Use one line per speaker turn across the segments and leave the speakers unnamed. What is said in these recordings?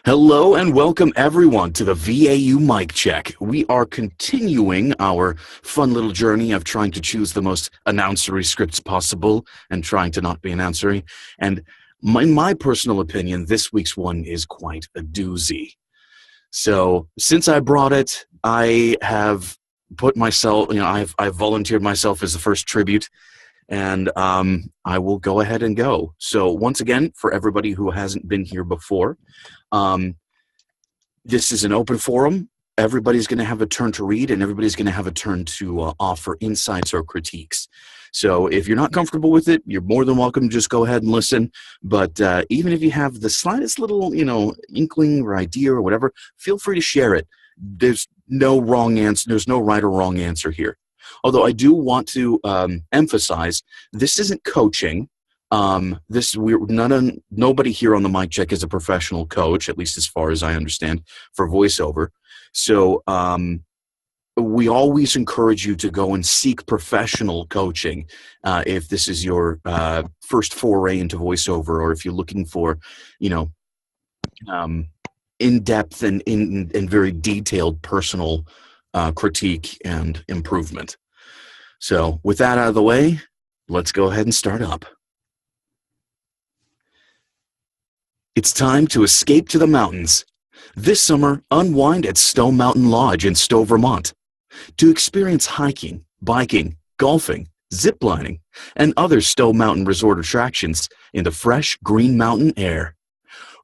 Hello and welcome everyone to the VAU mic check. We are continuing our fun little journey of trying to choose the most announcery scripts possible and trying to not be announcery. And in my personal opinion, this week's one is quite a doozy. So since I brought it, I have put myself, I've volunteered myself as the first tribute. And I will go ahead and go. So once again, for everybody who hasn't been here before, this is an open forum. Everybody's going to have a turn to read, and everybody's going to have a turn to offer insights or critiques. So if you're not comfortable with it, you're more than welcome to just go ahead and listen. But even if you have the slightest little, inkling or idea or whatever, feel free to share it. There's no wrong answer. There's no right or wrong answer here. Although I do want to emphasize, this isn't coaching. Nobody here on the mic check is a professional coach, at least as far as I understand, for voiceover. So we always encourage you to go and seek professional coaching if this is your first foray into voiceover, or if you're looking for, in-depth and very detailed personal critique and improvement. So with that out of the way, let's go ahead and start up. It's time to escape to the mountains. This summer, unwind at Stone Mountain Lodge in Stowe, Vermont, to experience hiking, biking, golfing, ziplining, and other Stowe Mountain resort attractions in the fresh green mountain air.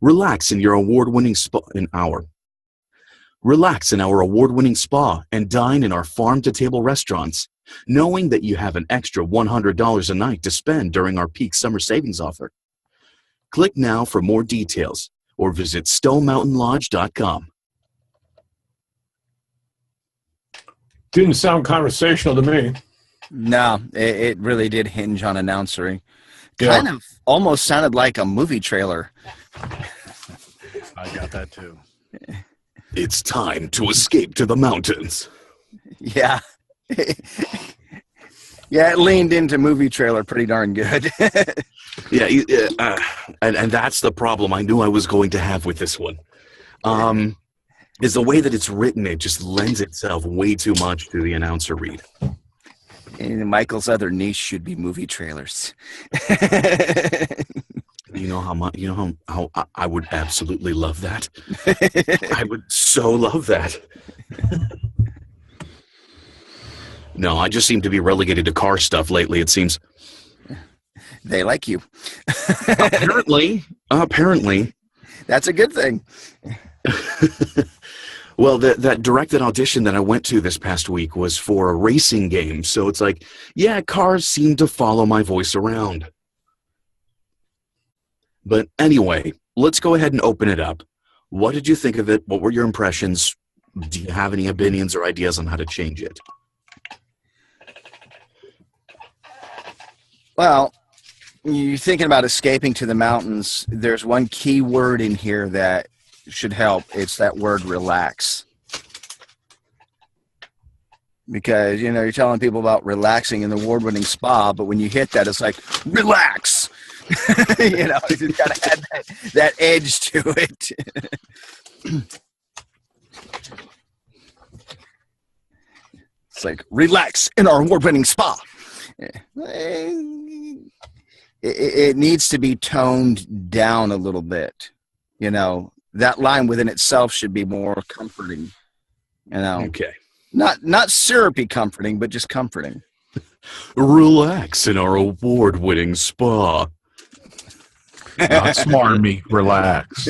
Relax in your award-winning spa Relax in our award-winning spa and dine in our farm-to-table restaurants, knowing that you have an extra $100 a night to spend during our peak summer savings offer. Click now for more details or visit stonemountainlodge.com.
Didn't sound conversational to me.
No, it really did hinge on announcery.
Yeah.
Kind of almost sounded like a movie trailer.
I got that too.
It's time to escape to the mountains.
Yeah. Yeah, it leaned into movie trailer pretty darn good.
And that's the problem I knew I was going to have with this one. Is the way that it's written, it just lends itself way too much to the announcer read.
And Michael's other niche should be movie trailers.
You know how I would absolutely love that. I would so love that. No, I just seem to be relegated to car stuff lately, it seems.
They like you.
Apparently.
That's a good thing.
Well, that directed audition that I went to this past week was for a racing game. So it's like, yeah, cars seem to follow my voice around. But anyway, let's go ahead and open it up. What did you think of it? What were your impressions? Do you have any opinions or ideas on how to change it?
Well, you're thinking about escaping to the mountains. There's one key word in here that should help. It's that word relax. Because, you're telling people about relaxing in the award-winning spa, but when you hit that, it's like, relax. It's got to have that edge to it. It's like, relax in our award-winning spa. It needs to be toned down a little bit. That line within itself should be more comforting.
Okay.
Not syrupy comforting, but just comforting.
Relax in our award-winning spa.
Not smarmy, relax.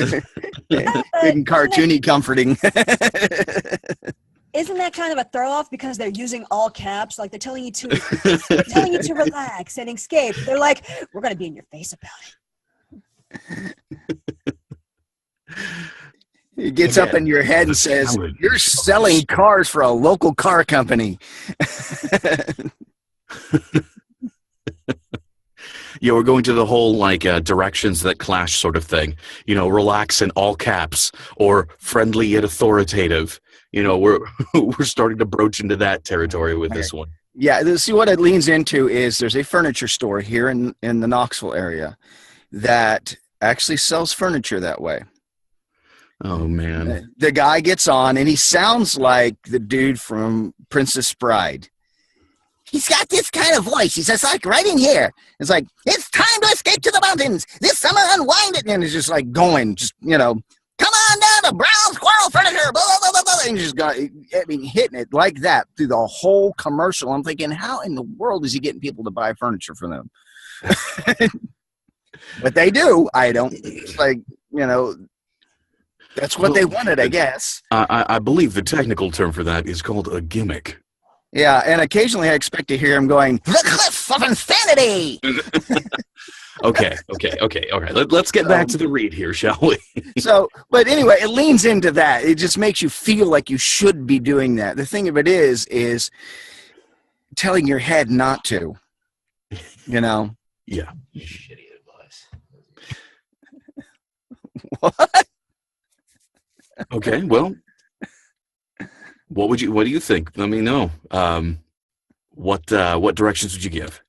Big and cartoony comforting.
Isn't that kind of a throw-off because they're using all caps? Like they're telling you to relax and escape. They're like, we're going to be in your face about
it. He gets up in your head and says, you're selling cars for a local car company.
Yeah, we're going to the whole directions that clash sort of thing. Relax in all caps or friendly yet authoritative. We're starting to broach into that territory with this one.
Yeah, see what it leans into is there's a furniture store here in the Knoxville area that actually sells furniture that way.
Oh man.
The guy gets on, and he sounds like the dude from Princess Bride. He's got this kind of voice. He says, like, right in here. It's like, it's time to escape to the mountains. This summer, unwind it. And it's just like going, just, come on down to Brown Squirrel Furniture. Blah, blah, blah, blah. And just got, hitting it like that through the whole commercial. I'm thinking, how in the world is he getting people to buy furniture for them? But they do. I don't. It's like, that's what they wanted, I guess.
I believe the technical term for that is called a gimmick.
Yeah, and occasionally I expect to hear him going, the cliff of insanity!
Okay. All right. Let's get back to the read here, shall we?
But anyway, it leans into that. It just makes you feel like you should be doing that. The thing of it is telling your head not to,
Yeah.
Shitty advice.
What?
Okay, well, what do you think? Let me know. What directions would you give?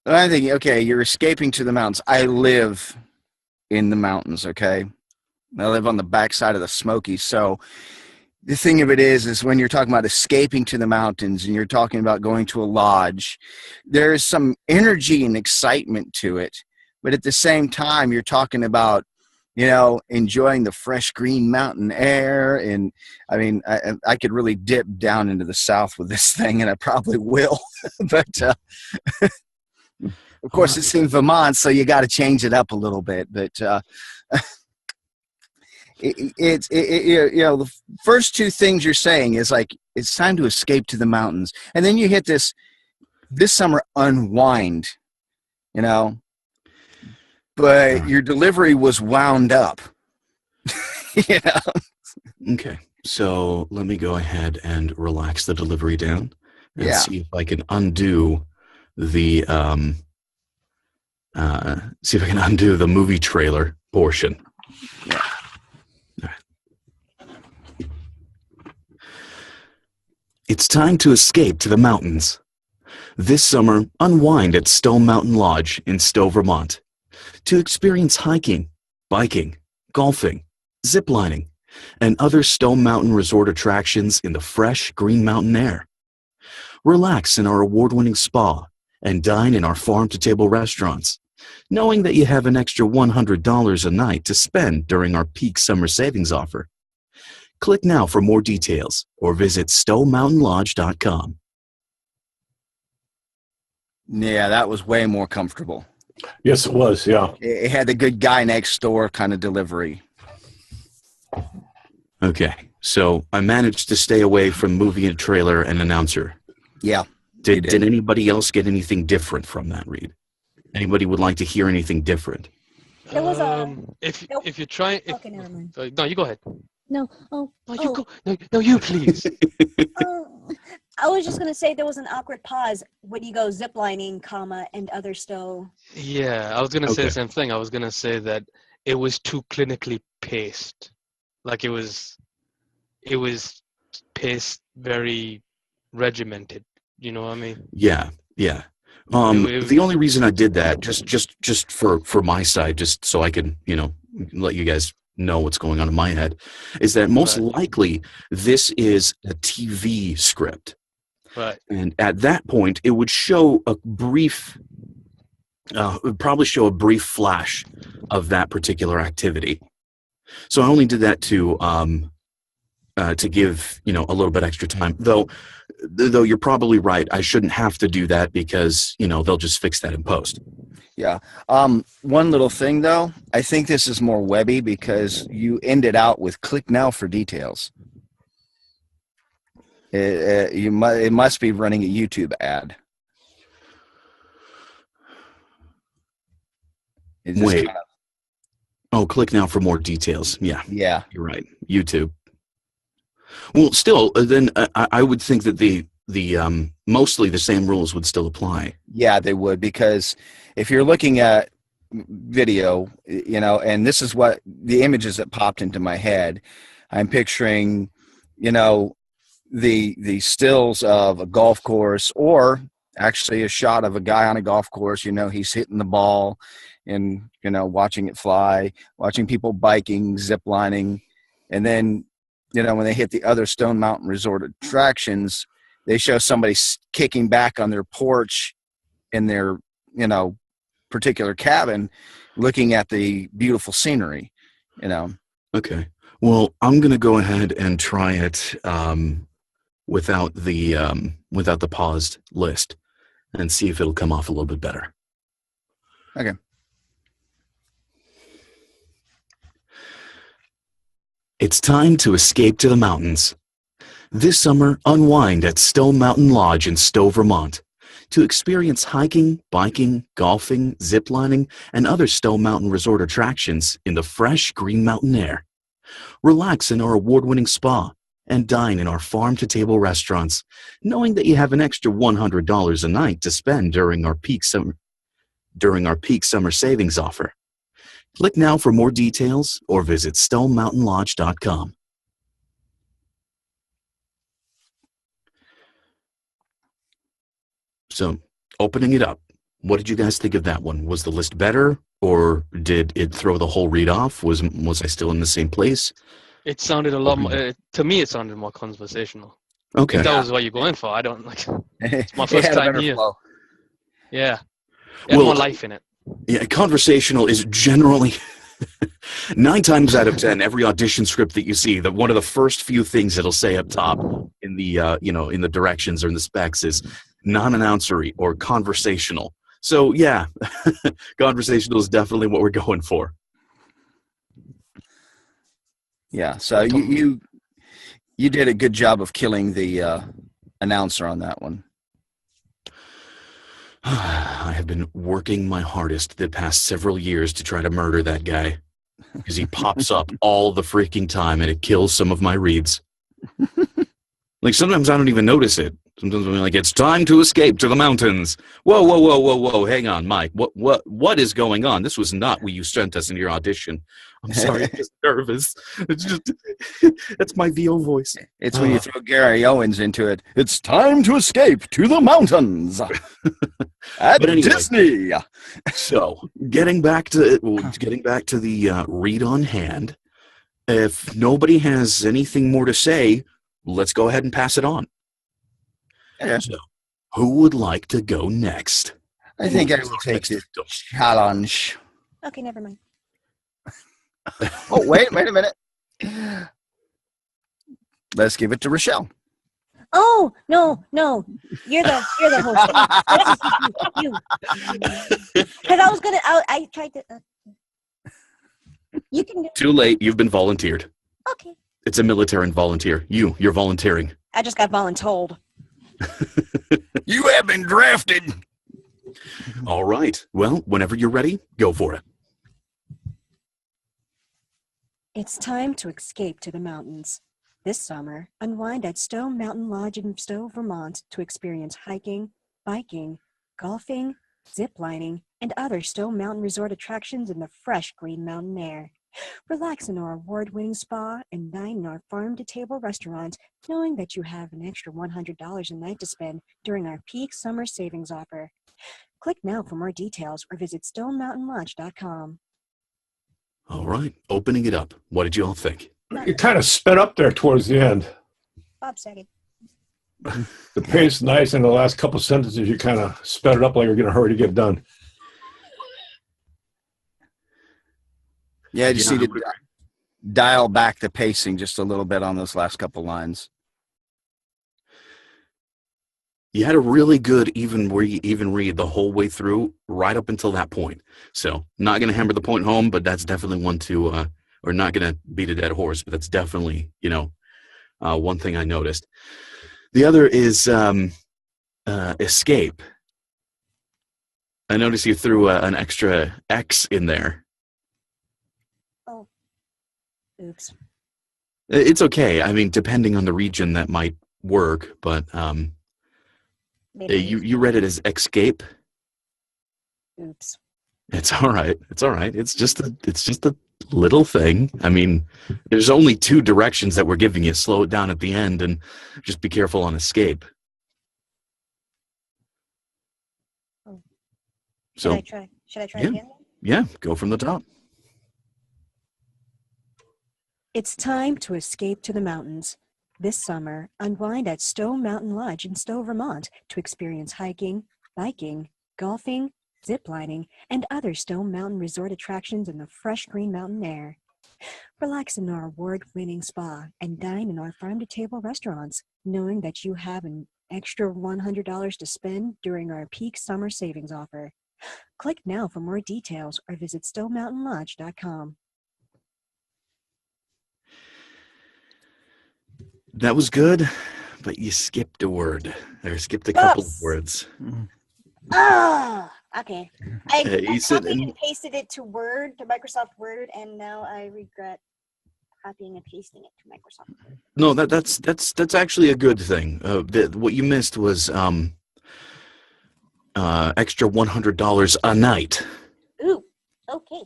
I'm thinking, okay, you're escaping to the mountains. I live in the mountains, okay? I live on the backside of the Smokies. So the thing of it is when you're talking about escaping to the mountains and you're talking about going to a lodge, there's some energy and excitement to it. But at the same time, you're talking about, enjoying the fresh green mountain air. And I mean, I could really dip down into the South with this thing, and I probably will. But of course, it's in Vermont, so you got to change it up a little bit. But the first two things you're saying is like, it's time to escape to the mountains. And then you hit this summer unwind, but your delivery was wound up.
Okay, so let me go ahead and relax the delivery down and see if I can undo the movie trailer portion.
Yeah.
All right. It's time to escape to the mountains. This summer, unwind at Stone Mountain Lodge in Stowe, Vermont, to experience hiking, biking, golfing, ziplining, and other Stone Mountain resort attractions in the fresh green mountain air. Relax in our award-winning spa and dine in our farm-to-table restaurants, knowing that you have an extra $100 a night to spend during our peak summer savings offer. Click now for more details or visit stowemountainlodge.com.
Yeah, that was way more comfortable.
Yes, it was. Yeah.
It had the good guy next door kind of delivery.
Okay, so I managed to stay away from movie and trailer and announcer.
Yeah.
Did anybody else get anything different from that read? Anybody would like to hear anything different?
There was
if you're trying.
Okay, never mind.
No, you go ahead.
No.
No, you go. No, you please.
I was just gonna say there was an awkward pause when you go ziplining, and other stow.
Yeah, I was gonna say
Okay.
the same thing. I was gonna say that it was too clinically paced. Like it was paced very regimented. You know what I mean?
Yeah. The only reason I did that, just for my side, just so I can, let you guys know what's going on in my head, is that most likely this is a TV script.
Right.
And at that point, it would show a brief, it would probably show a brief flash of that particular activity. So I only did that to give, a little bit extra time. Though you're probably right. I shouldn't have to do that because, they'll just fix that in post.
Yeah. One little thing, though. I think this is more webby because you ended out with click now for details. It must be running a YouTube ad.
Wait. Oh, click now for more details. Yeah.
Yeah.
You're right. YouTube. Well, still, then I would think that the mostly the same rules would still apply.
Yeah, they would, because if you're looking at video, and this is what the images that popped into my head, I'm picturing, the stills of a golf course, or actually a shot of a guy on a golf course. He's hitting the ball, and, watching it fly, watching people biking, zip lining. And then, when they hit the other Stone Mountain Resort attractions, they show somebody kicking back on their porch in their, particular cabin, looking at the beautiful scenery,
Okay. Well, I'm going to go ahead and try it without the paused list and see if it'll come off a little bit better.
Okay.
It's time to escape to the mountains. This summer, unwind at Stone Mountain Lodge in Stowe, Vermont, to experience hiking, biking, golfing, ziplining, and other Stone Mountain Resort attractions in the fresh Green Mountain air. Relax in our award-winning spa and dine in our farm-to-table restaurants, knowing that you have an extra $100 a night to spend during our peak summer savings offer. Click now for more details or visit stonemountainlodge.com. So, opening it up, what did you guys think of that one? Was the list better, or did it throw the whole read off? Was I still in the same place?
It sounded a lot more, to me, it sounded more conversational.
Okay.
If that was what you're going for, I don't like. It's my first time here.
Flow.
Yeah. It had more life in it.
Yeah, conversational is generally 9 times out of 10 every audition script that you see, that one of the first few things it'll say up top in the in the directions or in the specs is non-announcery or conversational. So yeah, conversational is definitely what we're going for.
Yeah, so you did a good job of killing the announcer on that one.
I have been working my hardest the past several years to try to murder that guy, because he pops up all the freaking time and it kills some of my reads. Like, sometimes I don't even notice it. Sometimes I'm like, it's time to escape to the mountains. Whoa, whoa, whoa, whoa, whoa. Hang on, Mike. What is going on? This was not what you sent us in your audition. I'm sorry, I'm just nervous. It's just, that's my VO voice.
It's when you throw Gary Owens into it. It's time to escape to the mountains at Disney.
So, getting back to the read on hand. If nobody has anything more to say, let's go ahead and pass it on.
Yeah.
So, who would like to go next?
I think I will take this challenge.
Okay, never mind.
Oh, wait a minute. Let's give it to Rochelle.
Oh, no. You're the host. You. Because I was going to, I tried to. You can do.
Too late. You've been volunteered.
Okay.
It's a military volunteer. You're volunteering.
I just got voluntold.
You have been drafted.
All right. Well, whenever you're ready, go for it.
It's time to escape to the mountains. This summer, unwind at Stone Mountain Lodge in Stowe, Vermont to experience hiking, biking, golfing, ziplining, and other Stone Mountain Resort attractions in the fresh Green Mountain air. Relax in our award-winning spa and dine in our farm-to-table restaurant, knowing that you have an extra $100 a night to spend during our peak summer savings offer. Click now for more details or visit stonemountainlodge.com.
All right. Opening it up. What did you all think?
You kind of sped up there towards the end.
Bob second.
The pace nice, and the last couple sentences you kind of sped it up like you're going to hurry to get done.
Yeah, I just need to dial back the pacing just a little bit on those last couple lines.
You had a really good even read the whole way through, right up until that point. So, not going to hammer the point home, but that's definitely one to, or not going to beat a dead horse, but that's definitely, one thing I noticed. The other is escape. I noticed you threw an extra X in there.
Oh, oops.
It's okay. I mean, depending on the region, that might work, but you read it as escape.
Oops.
It's all right. It's all right. It's just a little thing. I mean, there's only 2 directions that we're giving you. Slow it down at the end and just be careful on escape.
Oh.
So
Should I try again?
Yeah, go from the top.
It's time to escape to the mountains. This summer, unwind at Stowe Mountain Lodge in Stowe, Vermont to experience hiking, biking, golfing, ziplining, and other Stowe Mountain resort attractions in the fresh green mountain air. Relax in our award-winning spa and dine in our farm-to-table restaurants, knowing that you have an extra $100 to spend during our peak summer savings offer. Click now for more details or visit StowMountainLodge.com.
That was good, but you skipped a word. Or skipped a couple of
Oops.
words.
Okay. I
You said-
copied and pasted it to Word, to Microsoft Word, and now I regret copying and pasting it to Microsoft Word.
No, that's actually a good thing. What you missed was extra $100 a night.
Ooh, okay.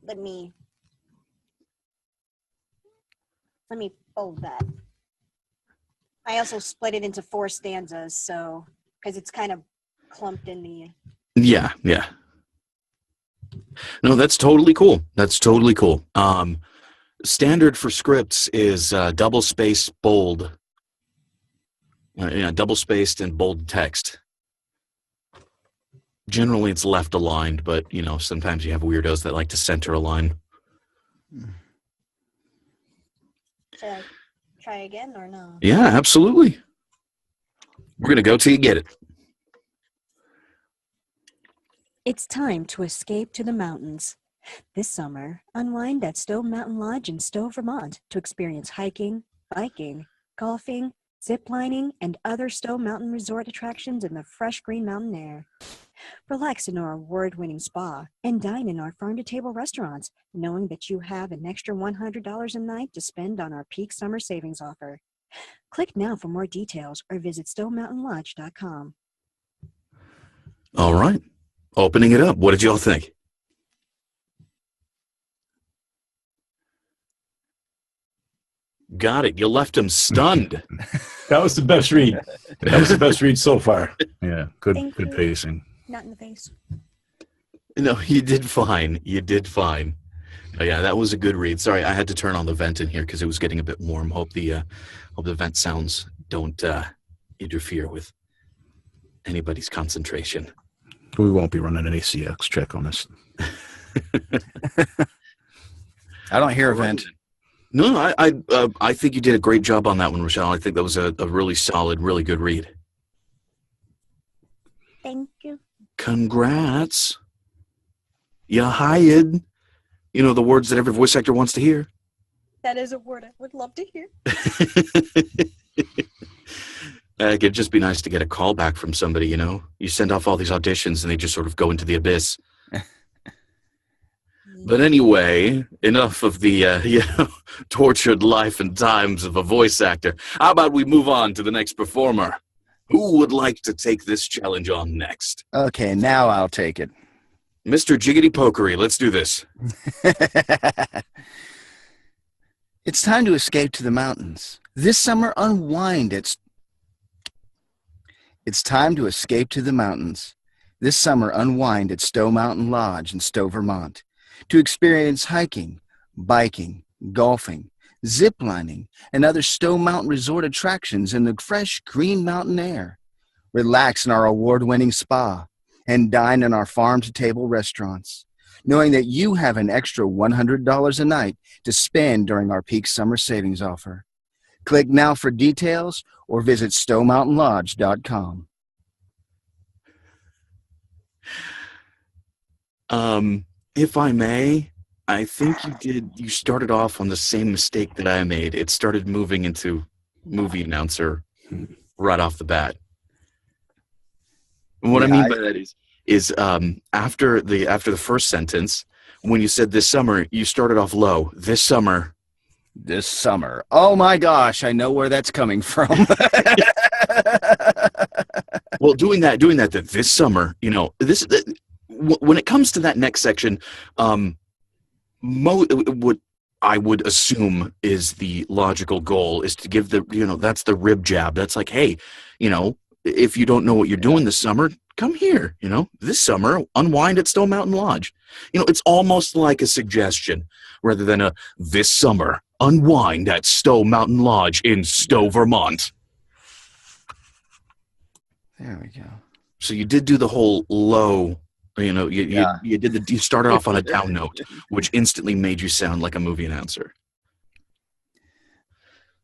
Let me fold that. I also split it into 4 stanzas, so because it's kind of clumped in the.
Yeah. No, that's totally cool. That's totally cool. Standard for scripts is double space bold. Double spaced and bold text. Generally, it's left aligned, but sometimes you have weirdos that like to center align.
Should I try again or no?
Yeah, absolutely. We're gonna go till you get it.
It's time to escape to the mountains. This summer, unwind at Stowe Mountain Lodge in Stowe, Vermont to experience hiking, biking, golfing, ziplining, and other Stowe Mountain resort attractions in the fresh green mountain air. Relax in our award-winning spa and dine in our farm-to-table restaurants, knowing that you have an extra $100 a night to spend on our peak summer savings offer. Click now for more details or visit StowMountainLodge.com.
All right. Opening it up. What did y'all think? Got it. You left him stunned.
That was the best read. That was the best read so far.
Yeah, good
Thank
good
you.
pacing.
Not in the face.
No, you did fine. You did fine. Oh, yeah, that was a good read. Sorry, I had to turn on the vent in here because it was getting a bit warm. Hope the vent sounds don't interfere with anybody's concentration.
We won't be running an ACX check on this.
I don't hear a vent.
No, I think you did a great job on that one, Rochelle. I think that was a really solid, really good read.
Thank you.
Congrats. You hired. The words that every voice actor wants to hear.
That is a word I would love to hear.
It could just be nice to get a call back from somebody, You send off all these auditions and they just sort of go into the abyss. But anyway, enough of the tortured life and times of a voice actor. How about we move on to the next performer? Who would like to take this challenge on next?
Okay, now I'll take it.
Mr. Jiggity Pokery, let's do this.
It's time to escape to the mountains. This summer, unwind. It's time to escape to the mountains. This summer, unwind at Stowe Mountain Lodge in Stowe, Vermont, to experience hiking, biking, golfing, ziplining, and other Stowe Mountain resort attractions in the fresh green mountain air. Relax in our award-winning spa and dine in our farm-to-table restaurants, knowing that you have an extra $100 a night to spend during our peak summer savings offer. Click now for details or visit StowMountainLodge.com.
If I may, I think you started off on the same mistake that I made. It started moving into movie announcer right off the bat. And what I mean by that is after the first sentence, when you said this summer, you started off low. This summer.
Oh my gosh, I know where that's coming from.
Well, doing that this summer, when it comes to that next section, what I would assume is the logical goal is to give that's the rib jab. That's like, hey, if you don't know what you're doing this summer, come here, this summer, unwind at Stone Mountain Lodge. It's almost like a suggestion rather than a this summer, unwind at Stone Mountain Lodge in Stowe, Vermont.
There we go.
So you did do the whole low, you started off on a down note, which instantly made you sound like a movie announcer.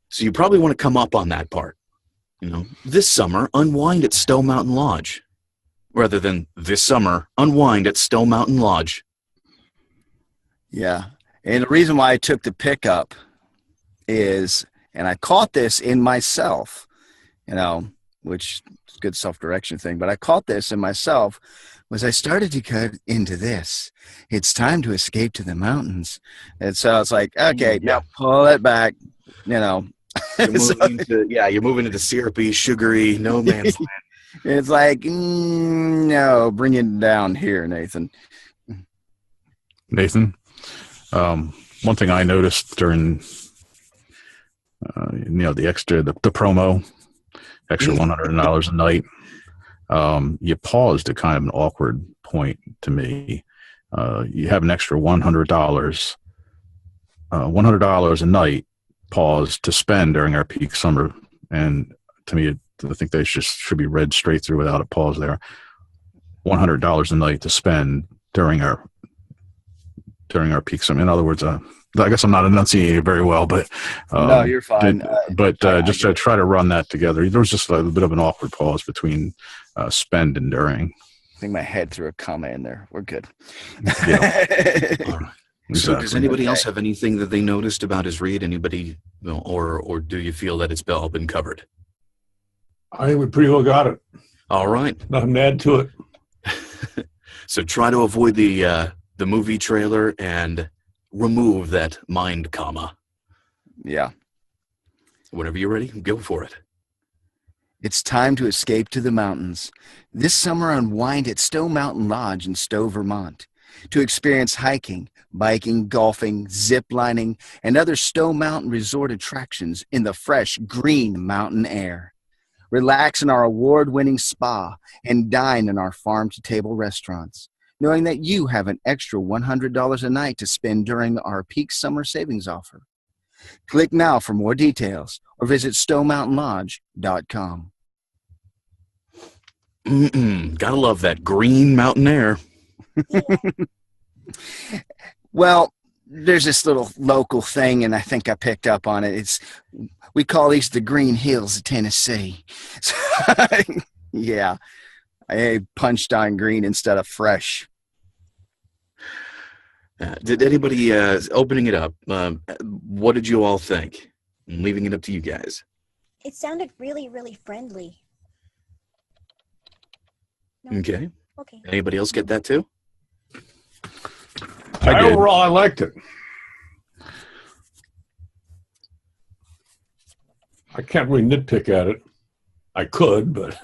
So you probably want to come up on that part. This summer, unwind at Stowe Mountain Lodge. Rather than this summer, unwind at Stowe Mountain Lodge.
Yeah. And the reason why I took the pickup is, and I caught this in myself, which is a good self-direction thing, but I caught this in myself, was I started to cut into this. It's time to escape to the mountains. And so I was like, okay, now pull it back,
You're moving into syrupy, sugary, no man's land.
It's like, no, bring it down here, Nathan.
Nathan, one thing I noticed during, the promo, extra $100 a night, you paused at kind of an awkward point to me. You have an extra $100 a night pause to spend during our peak summer, and to me, I think they should be read straight through without a pause there. $100 a night to spend during our peak summer. In other words, I guess I'm not enunciating very well, but
no, you're fine.
Just to try to run that together, there was just a bit of an awkward pause between spend and during.
I think my head threw a comma in there. We're good.
Yeah. All right. So
Exactly.
does anybody else have anything that they noticed about his read? Anybody, or do you feel that it's all been covered?
I think we pretty well got it.
All right.
Nothing to add to it.
So try to avoid the movie trailer and remove that mind comma.
Yeah.
Whenever you're ready, go for it.
It's time to escape to the mountains. This summer, unwind at Stowe Mountain Lodge in Stowe, Vermont, to experience hiking, biking, golfing, zip lining, and other Stowe Mountain resort attractions in the fresh, green mountain air. Relax in our award-winning spa and dine in our farm-to-table restaurants, knowing that you have an extra $100 a night to spend during our peak summer savings offer. Click now for more details or visit StoweMountainLodge.com.
Gotta love that green mountain air.
Well, there's this little local thing, and I think I picked up on it. We call these the Green Hills of Tennessee. So, yeah, I punched on green instead of fresh.
Did anybody, opening it up, what did you all think? I'm leaving it up to you guys.
It sounded really, really friendly. No?
Okay.
Okay.
Anybody else get that too?
I did.
Overall, I liked it. I can't really nitpick at it. I could, but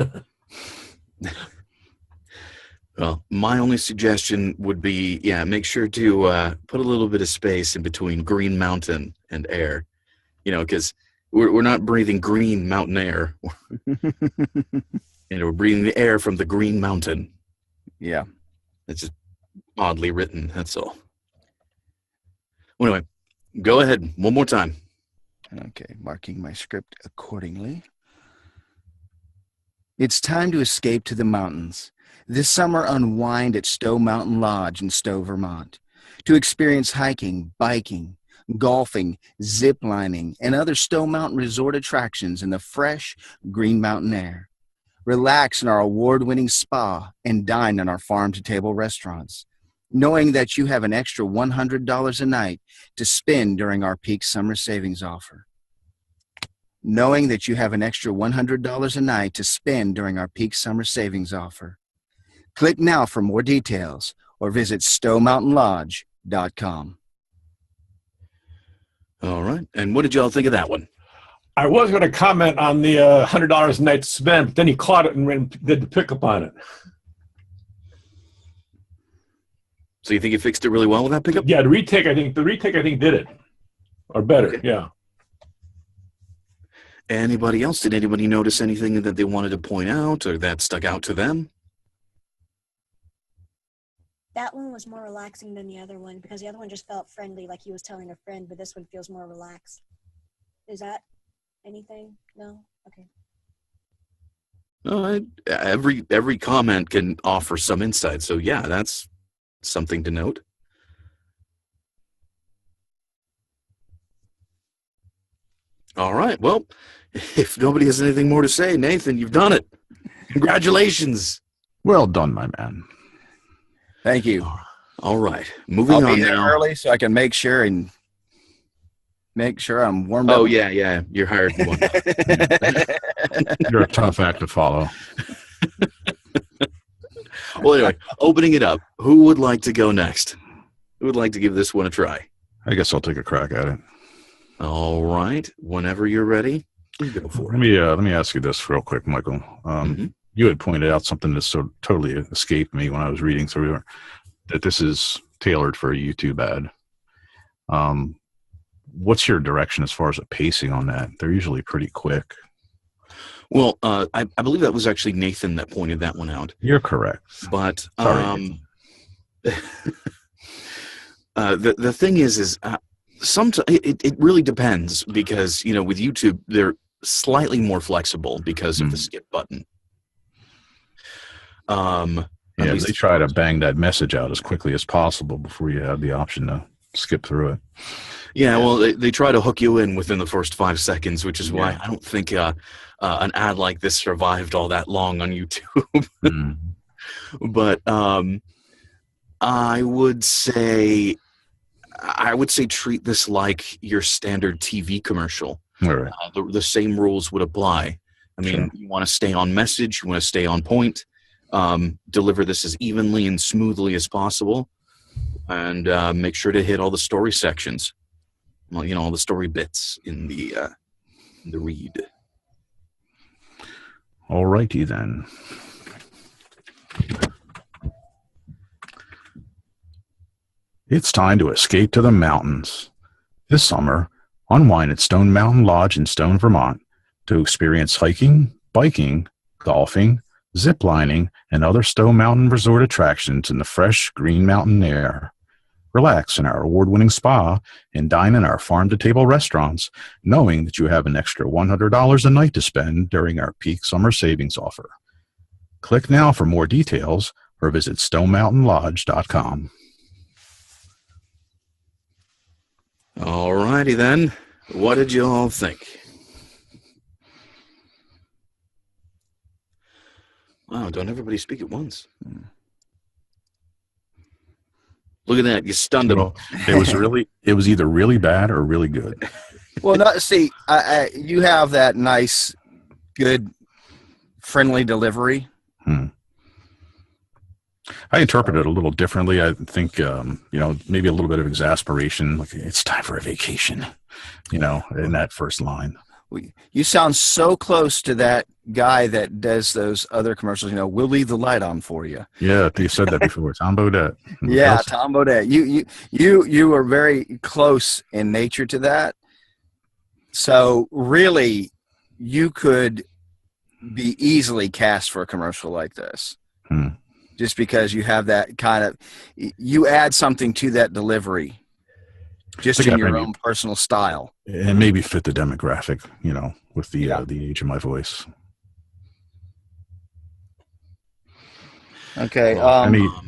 Well, my only suggestion would be, make sure to put a little bit of space in between green mountain and air, because we're not breathing green mountain air. We're breathing the air from the green mountain.
Yeah.
It's just oddly written, that's all. Well, anyway, go ahead one more time.
Okay, marking my script accordingly. It's time to escape to the mountains. This summer, unwind at Stowe Mountain Lodge in Stowe, Vermont, to experience hiking, biking, golfing, zip lining, and other Stowe Mountain resort attractions in the fresh, green mountain air. Relax in our award-winning spa and dine in our farm-to-table restaurants, knowing that you have an extra $100 a night to spend during our peak summer savings offer. Knowing that you have an extra $100 a night to spend during our peak summer savings offer. Click now for more details or visit StoweMountainLodge.com.
All right. And what did y'all think of that one?
I was going to comment on the $100 a night to spend, but then he caught it and did the pickup on it.
So you think you fixed it really well with that pickup?
Yeah, the retake I think did it, or better.
Okay.
Yeah.
Anybody else? Did anybody notice anything that they wanted to point out or that stuck out to them?
that one was more relaxing than the other one because the other one just felt friendly, like he was telling a friend, but this one feels more relaxed. Is that anything? No? Okay.
Every comment can offer some insight. So yeah, that's something to note. All right. Well, if nobody has anything more to say, Nathan, you've done it. Congratulations.
Well done, my man.
Thank you.
All right. Moving
I'll
on
be there
now.
early so I can make sure I'm warmed up.
Oh, yeah. You're hired. One.
You're a tough act to follow.
Well, anyway, opening it up. Who would like to go next? Who would like to give this one a try?
I guess I'll take a crack at it.
All right. Whenever you're ready, you go for it.
Let me ask you this real quick, Michael. You had pointed out something that so totally escaped me when I was reading through it, that this is tailored for a YouTube ad. What's your direction as far as the pacing on that? They're usually pretty quick.
Well, I believe that was actually Nathan that pointed that one out.
You're correct.
But
Sorry,
the thing is sometimes it really depends because, with YouTube, they're slightly more flexible because of the skip button.
They try to bang that message out as quickly as possible before you have the option to skip through it.
Yeah, well, they try to hook you in within the first 5 seconds, which is why I don't think an ad like this survived all that long on YouTube. But I would say treat this like your standard TV commercial.
All right.
The same rules would apply. I mean, you want to stay on message, you want to stay on point, deliver this as evenly and smoothly as possible, and make sure to hit all the story sections. Well, all the story bits in the read.
All righty then. It's time to escape to the mountains. This summer, unwind at Stone Mountain Lodge in Stone, Vermont, to experience hiking, biking, golfing, zip lining, and other Stone Mountain resort attractions in the fresh green mountain air. Relax in our award-winning spa and dine in our farm-to-table restaurants, knowing that you have an extra $100 a night to spend during our peak summer savings offer. Click now for more details or visit stonemountainlodge.com.
All righty then. What did you all think? Wow, don't everybody speak at once. Look at that. You stunned them.
It was either really bad or really good.
Well, see, you have that nice, good, friendly delivery.
I interpret it a little differently. I think, maybe a little bit of exasperation. Like, it's time for a vacation, in that first line.
You sound so close to that guy that does those other commercials. We'll leave the light on for you.
Yeah, you said that before. Tom Bodette.
Yeah, Tom Bodette. You are very close in nature to that. So really, you could be easily cast for a commercial like this. Just because you have that kind of, you add something to that delivery. Just in your own personal style.
And maybe fit the demographic, with the age of my voice.
Okay.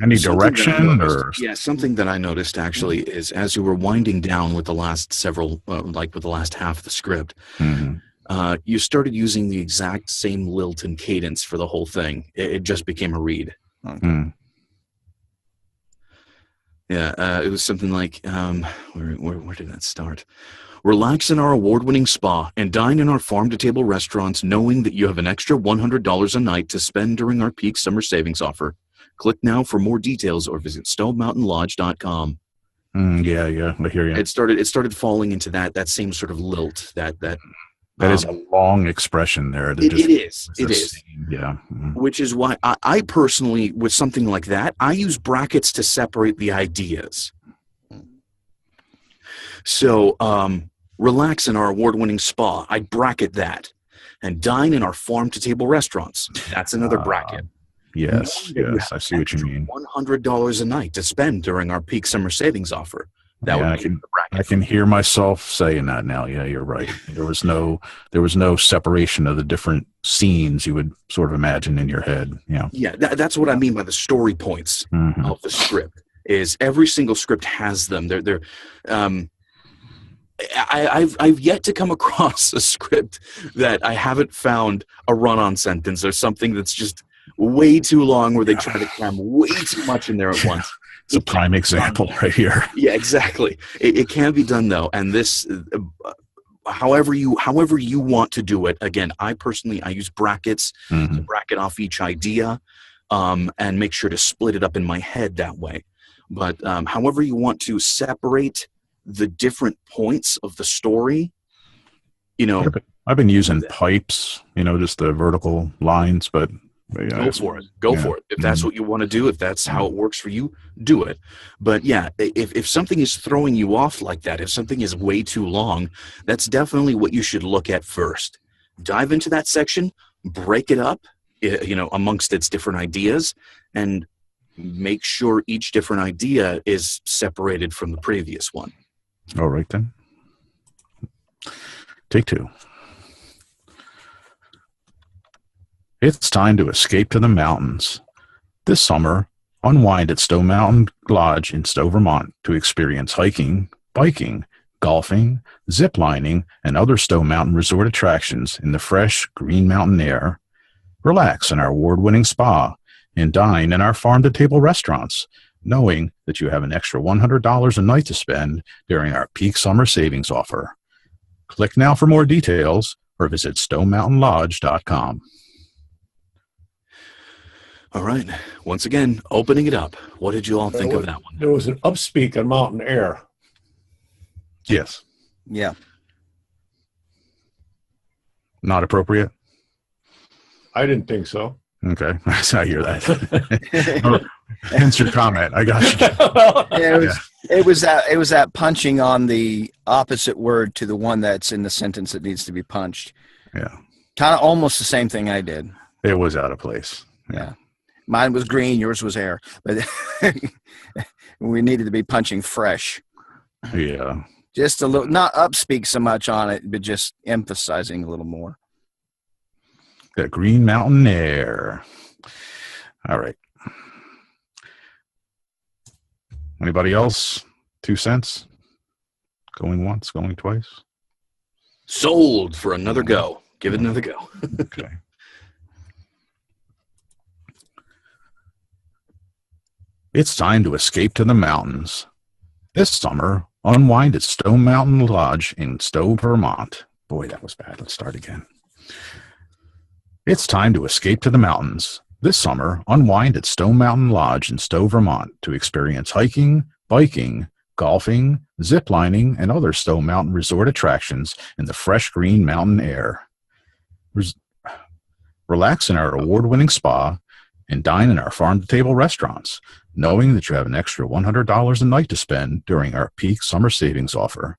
Any direction or?
Yeah, something that I noticed actually is as you were winding down with the last several, with the last half of the script, you started using the exact same lilt and cadence for the whole thing. It just became a read.
Okay.
Yeah, it was something like, where did that start? Relax in our award-winning spa and dine in our farm-to-table restaurants knowing that you have an extra $100 a night to spend during our peak summer savings offer. Click now for more details or visit stonemountainlodge.com.
Yeah, I hear you.
It started falling into that same sort of lilt, that
is a long expression there.
It is.
Yeah.
Which is why I personally, with something like that, I use brackets to separate the ideas. So, relax in our award-winning spa. I bracket that. And dine in our farm-to-table restaurants. That's another bracket.
Yes,
knowing that you
yes,
have
I see what you mean.
$100 a night to spend during our peak summer savings offer. That
Yeah,
would be the bracket.
I can hear myself saying that now. Yeah, you're right. There was no separation of the different scenes you would sort of imagine in your head. Yeah.
Yeah, that's what I mean by the story points
Mhm.
of the script. Is every single script has them. I've yet to come across a script that I haven't found a run-on sentence or something that's just way too long, where they try to cram way too much in there at once.
It's a prime example right here.
Yeah, exactly. It can be done though, and this, however you want to do it. Again, I personally use brackets to
Mhm.
bracket off each idea, and make sure to split it up in my head that way. But however you want to separate the different points of the story,
I've been using pipes, just the vertical lines, but
go for it. Go for it. If that's what you want to do, if that's how it works for you, do it. But yeah, if something is throwing you off like that, if something is way too long, that's definitely what you should look at first. Dive into that section, break it up, amongst its different ideas, and make sure each different idea is separated from the previous one.
All right then. Take two. It's time to escape to the mountains. This summer, unwind at Stowe Mountain Lodge in Stowe, Vermont to experience hiking, biking, golfing, zip lining, and other Stowe Mountain resort attractions in the fresh, green mountain air. Relax in our award-winning spa and dine in our farm-to-table restaurants, knowing that you have an extra $100 a night to spend during our peak summer savings offer. Click now for more details or visit StoweMountainLodge.com.
All right. Once again, opening it up. What did you all think of that one?
There was an upspeak on mountain air.
Yes.
Yeah.
Not appropriate?
I
I didn't think so.
Okay. I hear that. Hence your comment. I got you.
Yeah, it was that punching on the opposite word to the one that's in the sentence that needs to be punched.
Yeah.
Kind of almost the same thing I did.
It was out of place.
Yeah. Mine was green, yours was air. But we needed to be punching fresh.
Yeah.
Just a little, not upspeak so much on it, but just emphasizing a little more.
That green mountain air. All right. Anybody else? 2 cents? Going once, going twice?
Sold for another go. Give it another go.
Okay. It's time to escape to the mountains. This summer, unwind at Stowe Mountain Lodge in Stowe, Vermont. Boy, that was bad. Let's start again. It's time to escape to the mountains. This summer, unwind at Stowe Mountain Lodge in Stowe, Vermont to experience hiking, biking, golfing, zip lining, and other Stowe Mountain resort attractions in the fresh green mountain air. Relax in our award-winning spa and dine in our farm-to-table restaurants, knowing that you have an extra $100 a night to spend during our peak summer savings offer.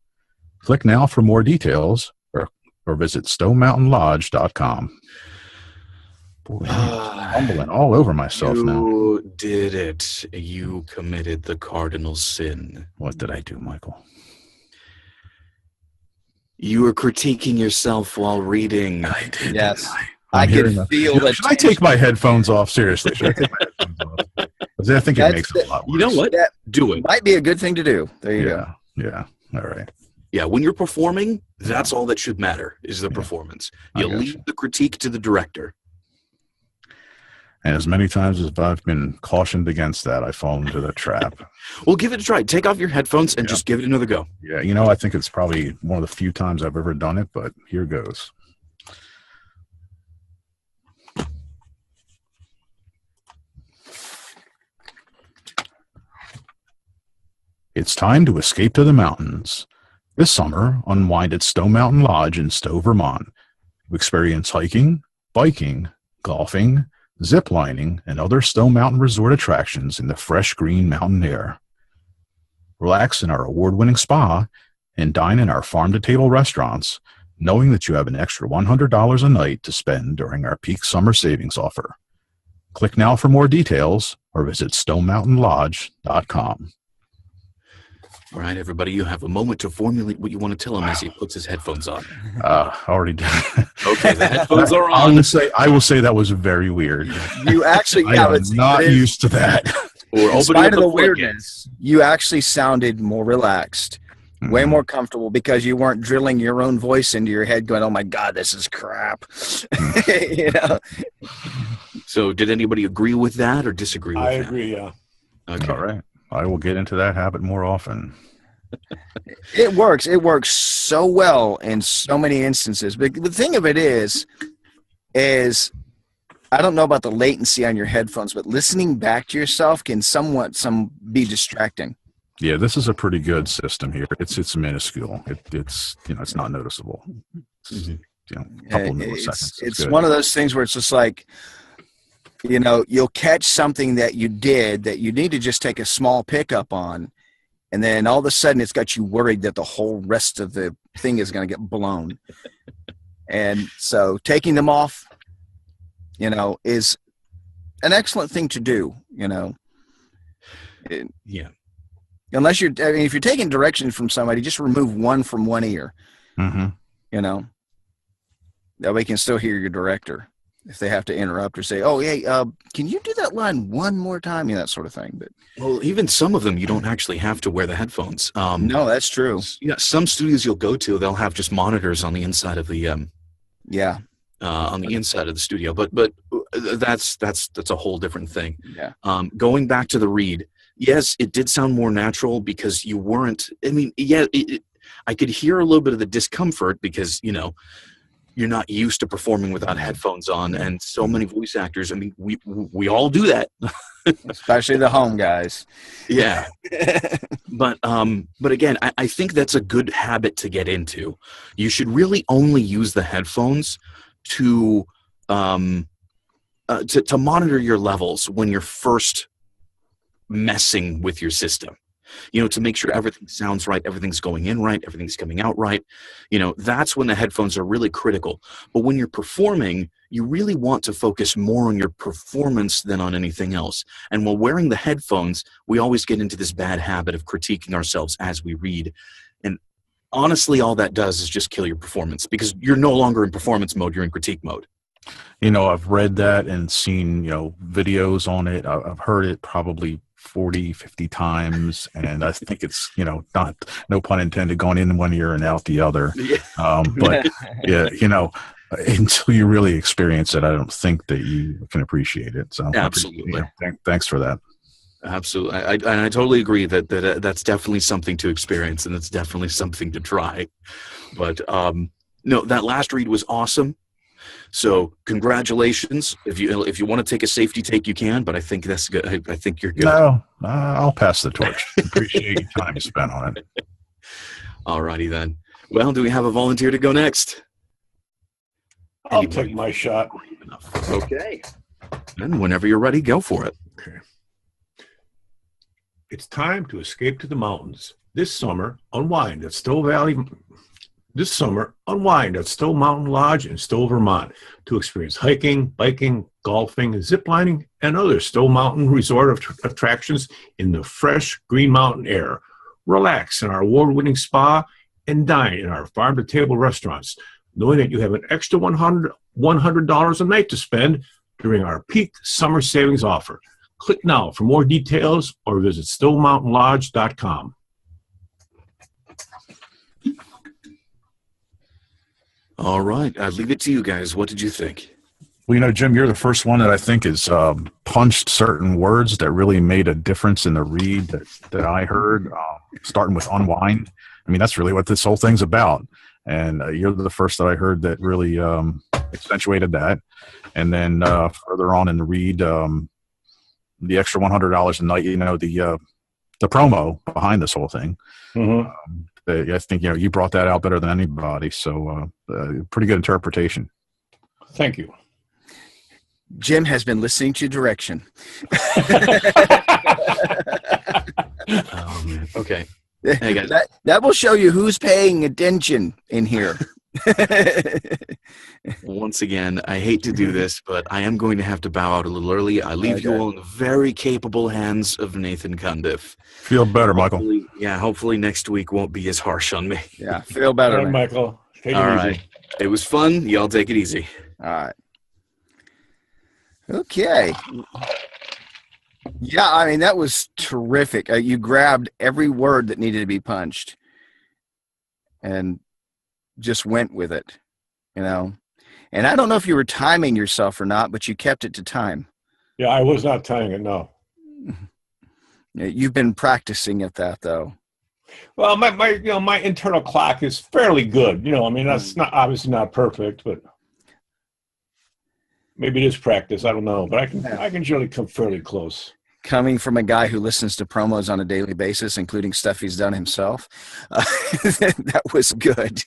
Click now for more details or visit StoweMountainLodge.com. Boy, I'm fumbling all over myself now.
You did it. You committed the cardinal sin.
What did I do, Michael?
You were critiquing yourself while reading.
I did.
Yes.
I'm
I
hearing
could
that.
feel that.
Should I take my headphones off? Seriously, should I take my headphones off? 'Cause I think it
That's
makes it a lot worse.
You know what?
That
Do it.
might be a good thing to do. There you go.
Yeah. All right.
Yeah, when you're performing, that's all that should matter is the performance.
I
You
gotcha.
leave the critique to the director.
And as many times as I've been cautioned against that, I fall into the trap.
Well, give it a try. Take off your headphones and just give it another go.
Yeah, I think it's probably one of the few times I've ever done it, but here goes. It's time to escape to the mountains. This summer, unwind at Stowe Mountain Lodge in Stowe, Vermont. Experience hiking, biking, golfing, zip lining, and other Stowe Mountain resort attractions in the fresh green mountain air. Relax in our award-winning spa and dine in our farm-to-table restaurants, knowing that you have an extra $100 a night to spend during our peak summer savings offer. Click now for more details or visit stonemountainlodge.com.
All right, everybody, you have a moment to formulate what you want to tell him as he puts his headphones on.
Already did.
Okay, the headphones are
I
on.
will say that was very weird.
You actually,
I am not used to that.
Or
in spite of the weirdness, you actually sounded more relaxed, way more comfortable, because you weren't drilling your own voice into your head going, oh my God, this is crap. You know?
So did anybody agree with that or disagree with that?
I agree, yeah.
Okay.
All right. I will get into that habit more often.
It works. It works so well in so many instances. But the thing of it is I don't know about the latency on your headphones, but listening back to yourself can somewhat be distracting.
Yeah, this is a pretty good system here. It's minuscule. It's it's not noticeable. It's, a couple of milliseconds.
It's one of those things where it's just like, you'll catch something that you did that you need to just take a small pickup on, and then all of a sudden it's got you worried that the whole rest of the thing is going to get blown. And so taking them off, is an excellent thing to do,
Yeah.
Unless if you're taking directions from somebody, just remove one from one ear,
Mm-hmm.
That way you can still hear your director if they have to interrupt or say, oh, hey, can you do that line one more time? That sort of thing. But
Well, even some of them, you don't actually have to wear the headphones.
no, that's true.
Yeah, some studios you'll go to, they'll have just monitors on the inside of the on the inside of the studio. But that's a whole different thing.
Yeah.
Going back to the read, yes, it did sound more natural because you weren't. I mean, yeah, I could hear a little bit of the discomfort because you're not used to performing without headphones on, and so many voice actors. I mean, we all do that,
Especially the home guys.
yeah. But again, I think that's a good habit to get into. You should really only use the headphones to monitor your levels when you're first messing with your system. To make sure everything sounds right, everything's going in right, everything's coming out right. That's when the headphones are really critical. But when you're performing, you really want to focus more on your performance than on anything else. And while wearing the headphones, we always get into this bad habit of critiquing ourselves as we read. And honestly, all that does is just kill your performance because you're no longer in performance mode, you're in critique mode.
I've read that and seen, videos on it. I've heard it probably 40, 50 times. And I think it's, not, no pun intended, going in one ear and out the other. But yeah, until you really experience it, I don't think that you can appreciate it. So
absolutely.
Thanks for that.
Absolutely. I totally agree that that's definitely something to experience and it's definitely something to try. But no, that last read was awesome. So congratulations. If you want to take a safety take, you can, but I think that's good. I think you're good.
No, I'll pass the torch. Appreciate your time spent on it.
All righty then. Well, do we have a volunteer to go next?
I'll take my shot.
Okay. And whenever you're ready, go for it.
Okay. It's time to escape to the mountains. This summer, unwind at Stowe Mountain Lodge in Stowe, Vermont, to experience hiking, biking, golfing, ziplining, and other Stowe Mountain resort attractions in the fresh Green Mountain air. Relax in our award-winning spa and dine in our farm-to-table restaurants, knowing that you have an extra $100 a night to spend during our peak summer savings offer. Click now for more details or visit stowemountainlodge.com.
All right. I leave it to you guys. What did you think?
Well, Jim, you're the first one that I think has punched certain words that really made a difference in the read that I heard, starting with unwind. I mean, that's really what this whole thing's about. And you're the first that I heard that really accentuated that. And then further on in the read, the extra $100 a night, the promo behind this whole thing.
Mm-hmm.
I think, you brought that out better than anybody. So pretty good interpretation.
Thank you.
Jim has been listening to direction.
Oh, man. Okay. Hey, guys.
That will show you who's paying attention in here.
Once again, I hate to do this, but I am going to have to bow out a little early. I leave you all in the very capable hands of Nathan Cundiff.
Feel better, Michael.
Hopefully next week won't be as harsh on me.
Yeah, feel better,
All right,
man.
Michael. Take
All
it
right.
easy.
It was fun. Y'all take it easy.
All right. Okay. Yeah, I mean, that was terrific. You grabbed every word that needed to be punched and just went with it, you know. And I don't know if you were timing yourself or not, but you kept it to time.
Yeah, I was not tying it, no.
You've been practicing at that, though.
Well, my internal clock is fairly good. You know, I mean, that's not obviously not perfect, but maybe it is practice. I don't know, but I can generally come fairly close.
Coming from a guy who listens to promos on a daily basis, including stuff he's done himself, that was good.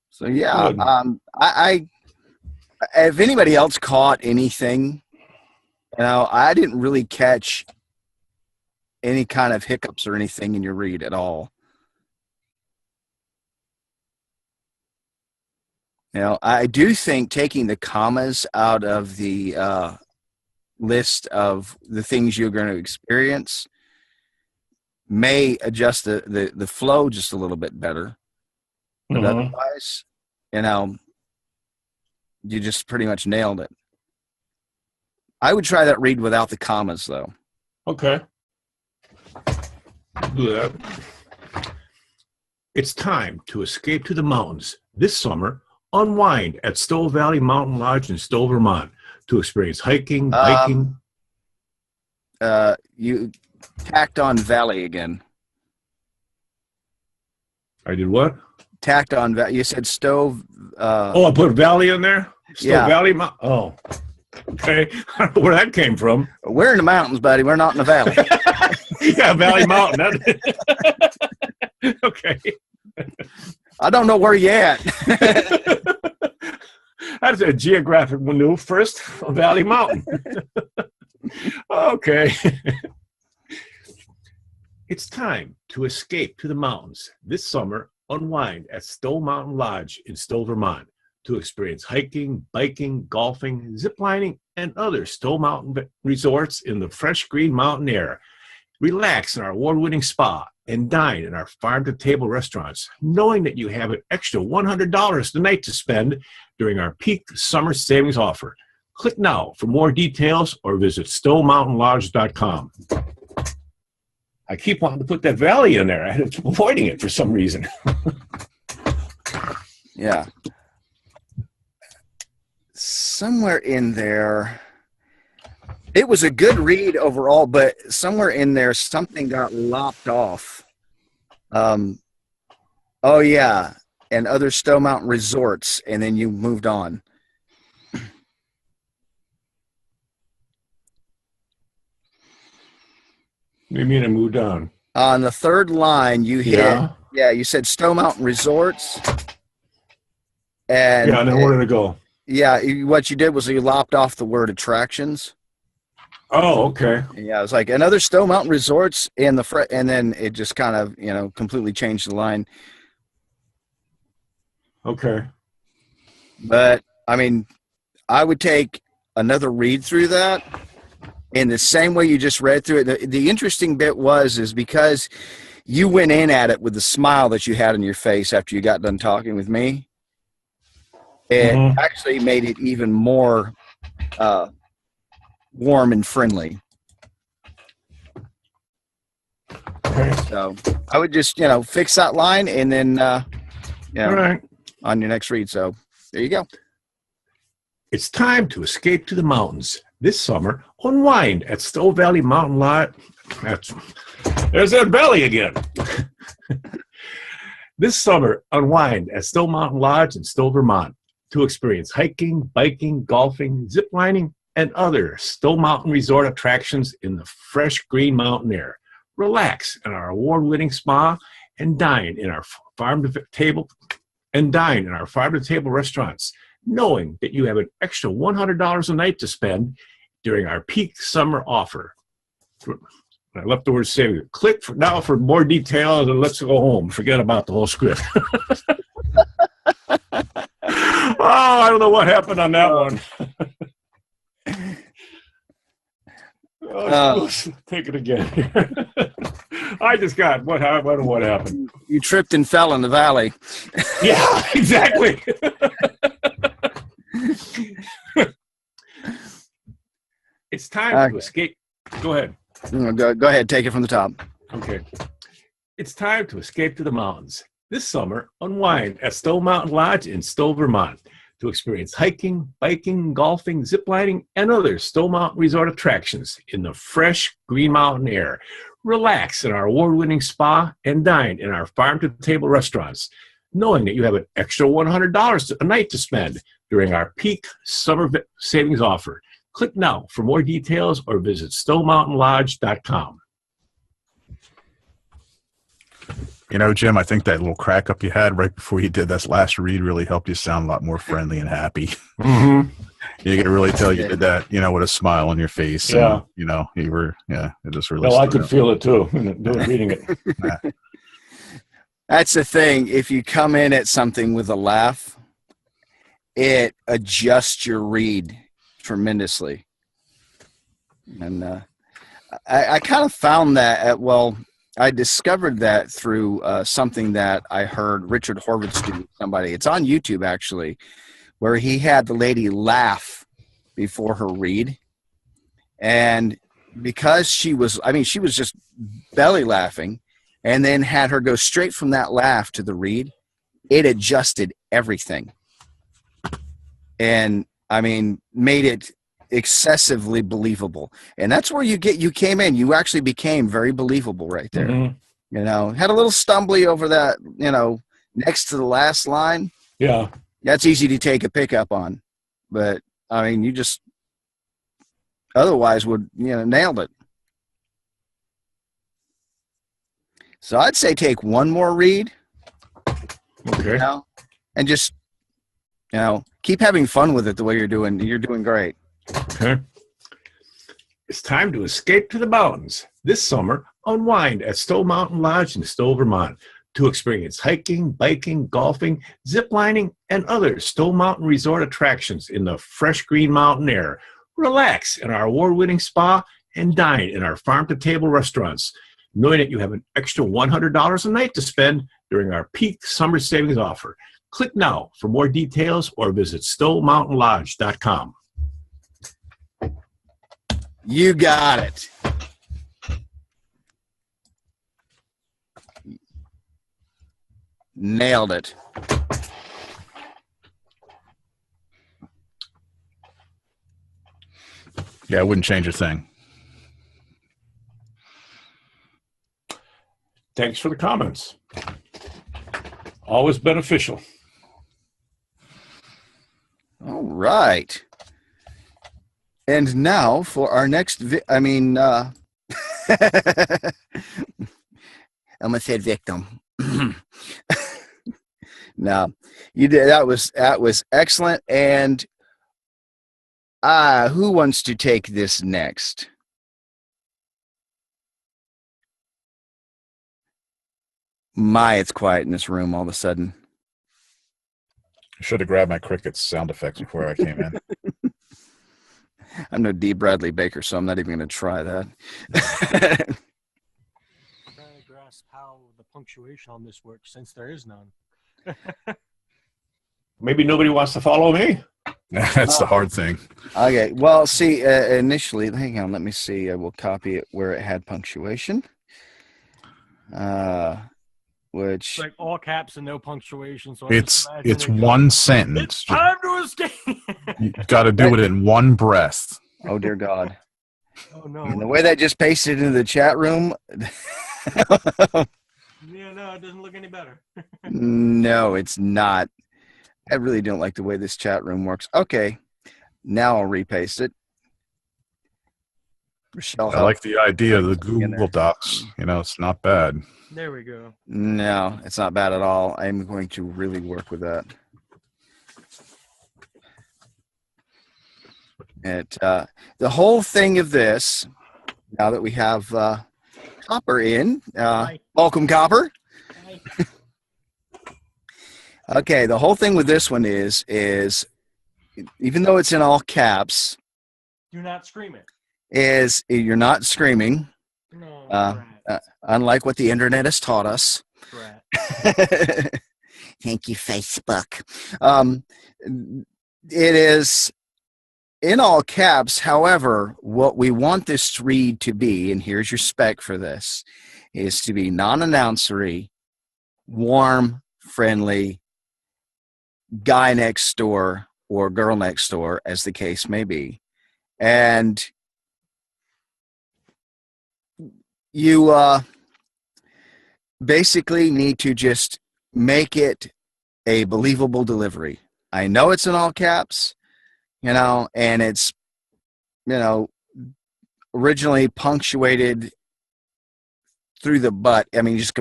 So yeah, I if anybody else caught anything, you know, I didn't really catch any kind of hiccups or anything in your read at all. You know, I do think taking the commas out of the list of the things you're going to experience may adjust the flow just a little bit better. But otherwise, you know, you just pretty much nailed it. I would try that read without the commas, though.
Okay. Do that. It's time to escape to the mountains this summer. Unwind at Stowe Valley Mountain Lodge in Stowe, Vermont, to experience hiking, biking.
You tacked on valley again.
I did what?
Tacked on valley. You said Stowe.
I put valley in there? Stowe
Yeah.
Valley? Oh, okay. I don't know where that came from.
We're in the mountains, buddy. We're not in the valley.
Yeah, Valley Mountain. Okay.
I don't know where you at.
That's a geographic maneuver first. Valley Mountain. Okay. It's time to escape to the mountains this summer. Unwind at Stowe Mountain Lodge in Stowe, Vermont, to experience hiking, biking, golfing, ziplining, and other Stowe Mountain resorts in the fresh green mountain air. Relax in our award-winning spa and dine in our farm-to-table restaurants, knowing that you have an extra $100 tonight to spend during our peak summer savings offer. Click now for more details or visit StoweMountainLodge.com. I keep wanting to put that valley in there. I had to keep avoiding it for some reason.
Yeah. Somewhere in there, it was a good read overall, but somewhere in there, something got lopped off. Oh, yeah. And other Stowe Mountain resorts, and then you moved on.
Maybe I moved on.
On the third line, you hit,
Yeah.
you said Stowe Mountain Resorts. And
Yeah, and then where did it go?
Yeah, what you did was you lopped off the word attractions.
Oh, okay.
Yeah, it was like another Stowe Mountain Resorts and then it just kind of, you know, completely changed the line.
Okay.
But I mean, I would take another read through that in the same way you just read through it. The interesting bit is because you went in at it with the smile that you had on your face after you got done talking with me. It actually made it even more warm and friendly.
Okay.
So I would just, you know, fix that line and then, you know,
All right.
on your next read. So there you go.
It's time to escape to the mountains this summer. Unwind at Stowe Valley Mountain Lodge. There's that valley again. This summer, unwind at Stowe Mountain Lodge in Stowe, Vermont, to experience hiking, biking, golfing, ziplining, and other Stowe Mountain resort attractions in the fresh green mountain air. Relax in our award-winning spa and dine in our farm-to-table restaurants, knowing that you have an extra $100 a night to spend during our peak summer offer. I left the word saving. Click now for more details and let's go home. Forget about the whole script. Oh, I don't know what happened on that one. Let's take it again. I just got what happened.
You tripped and fell in the valley.
Yeah, exactly. It's time to escape. Go ahead.
Go ahead. Take it from the top.
Okay. It's time to escape to the mountains. This summer, unwind at Stowe Mountain Lodge in Stowe, Vermont, to experience hiking, biking, golfing, ziplining, and other Stowe Mountain Resort attractions in the fresh Green Mountain air. Relax in our award-winning spa and dine in our farm-to-table restaurants, knowing that you have an extra $100 a night to spend during our peak summer savings offer. Click now for more details or visit StoweMountainLodge.com.
You know, Jim, I think that little crack up you had right before you did that last read really helped you sound a lot more friendly and happy.
Mm-hmm.
You can really tell you did that, with a smile on your face.
Yeah.
And, you were, it just really.
No, I could feel it too, reading it.
That's the thing. If you come in at something with a laugh, it adjusts your read tremendously. And I kind of found that I discovered that through something that I heard Richard Horvitz do with somebody. It's on YouTube, actually, where he had the lady laugh before her read. And because she was just belly laughing, and then had her go straight from that laugh to the read, it adjusted everything. And, made it excessively believable. And that's where you came in. You actually became very believable right there. Mm-hmm. Had a little stumbly over that, next to the last line.
Yeah.
That's easy to take a pickup on. But, you just otherwise would, nailed it. So I'd say take one more read.
Okay.
And just, keep having fun with it the way you're doing. You're doing great.
Okay. It's time to escape to the mountains. This summer, unwind at Stowe Mountain Lodge in Stowe, Vermont, to experience hiking, biking, golfing, ziplining, and other Stowe Mountain Resort attractions in the fresh Green Mountain air. Relax in our award-winning spa and dine in our farm-to-table restaurants, knowing that you have an extra $100 a night to spend during our peak summer savings offer. Click now for more details or visit StoweMountainLodge.com.
You got it. Nailed it.
Yeah, I wouldn't change a thing.
Thanks for the comments. Always beneficial.
All right. And now for our next, I'm going to say victim. No, you did. That was excellent. And who wants to take this next? It's quiet in this room all of a sudden.
I should have grabbed my crickets sound effects before I came in.
I'm no D. Bradley Baker, so I'm not even going to try that.
Trying to grasp how the punctuation on this works, since there is none.
Maybe nobody wants to follow me.
That's the hard thing.
Okay. Well, see, initially, hang on. Let me see. I will copy it where it had punctuation. Which
It's like all caps and no punctuation. So
it's one sentence.
It's time to escape.
You got to do it in one breath.
oh dear God.
Oh no.
And the way that just pasted into the chat room.
Yeah, no, it doesn't look any better.
No, it's not. I really don't like the way this chat room works. Okay. Now I'll repaste it. Rochelle,
I like the idea of the Google Docs. It's not bad.
There we go.
No, it's not bad at all. I'm going to really work with that. The whole thing of this, now that we have Copper in.
Hi.
Welcome, Copper.
Hi.
Okay, the whole thing with this one is even though it's in all caps,
Do not scream it.
is you're not screaming,
No,
unlike what the internet has taught us.
Brat.
Thank you, Facebook. It is in all caps. However, what we want this read to be, and here's your spec for this, is to be non-announcery, warm, friendly, guy next door or girl next door, as the case may be. And you basically need to just make it a believable delivery. I know it's in all caps, and it's, originally punctuated through the butt. I mean, just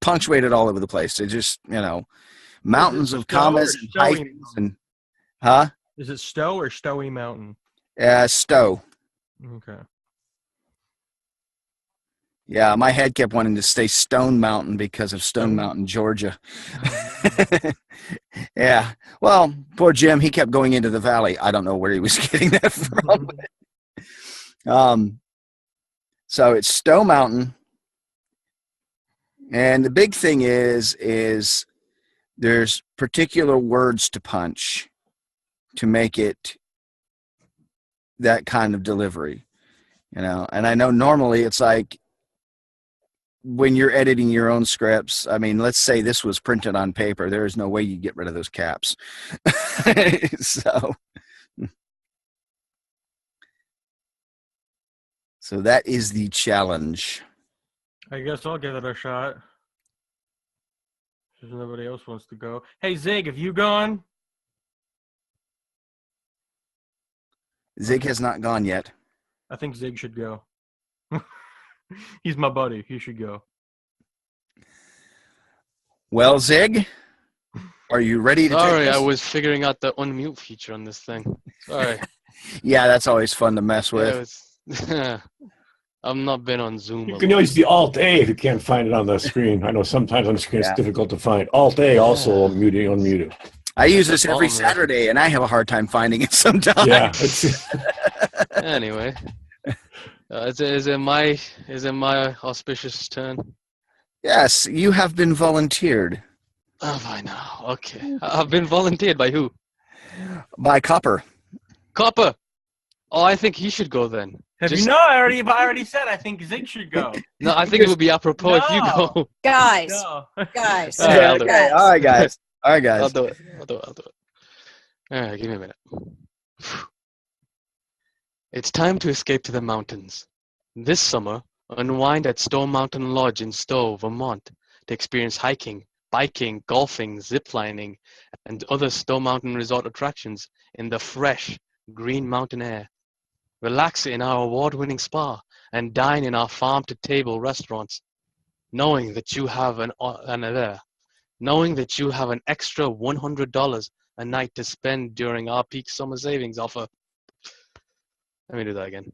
punctuated all over the place. It just, mountains of commas and hyphens and,
Is it Stowe or Stowey Mountain?
Stowe.
Okay.
Yeah, my head kept wanting to stay Stone Mountain because of Stone Mountain, Georgia. Yeah. Well, poor Jim, he kept going into the valley. I don't know where he was getting that from. So it's Stowe Mountain. And the big thing is there's particular words to punch to make it that kind of delivery, and I know normally it's like when you're editing your own scripts. I mean, let's say this was printed on paper. There is no way you get rid of those caps. So that is the challenge.
I guess I'll give it a shot. If nobody else wants to go. Hey, Zig, have you gone?
Zig has not gone yet.
I think Zig should go. He's my buddy. He should go.
Well, Zig, are you ready to
Sorry,
take
I
this?
was figuring out the unmute feature on this thing. Sorry.
Yeah, that's always fun to mess with.
I've not been on Zoom.
You can always be Alt-A if you can't find it on the screen. I know sometimes on the screen it's difficult to find. Alt-A also unmuted.
I use this every Saturday, and I have a hard time finding it sometimes.
Yeah.
Anyway, is it my auspicious turn?
Yes, you have been volunteered.
Oh, I know. Okay, I've been volunteered by who?
By Copper.
Copper. Oh, I think he should go then.
I already said I think Zig should go.
No, I think it would be apropos if you go.
Guys,
No.
guys.
All right, I'll do it.
Okay, all right, guys. All right, guys.
I'll do it. All right, give me a minute. It's time to escape to the mountains. This summer, unwind at Stowe Mountain Lodge in Stowe, Vermont, to experience hiking, biking, golfing, ziplining, and other Stowe Mountain resort attractions in the fresh, green mountain air. Relax in our award-winning spa and dine in our farm-to-table restaurants, knowing that you have an extra $100 a night to spend during our peak summer savings offer. Let me do that again.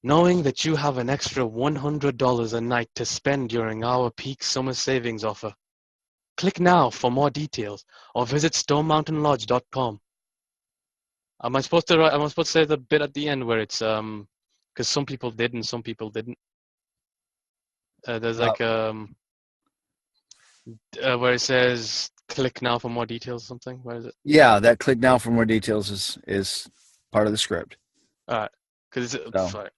Knowing that you have an extra $100 a night to spend during our peak summer savings offer. Click now for more details or visit stonemountainlodge.com. Am I supposed to say the bit at the end where it's because some people did and some people didn't? There's like where it says click now for more details or something. Where is it?
Yeah, that click now for more details is part of the script.
All right, because sorry.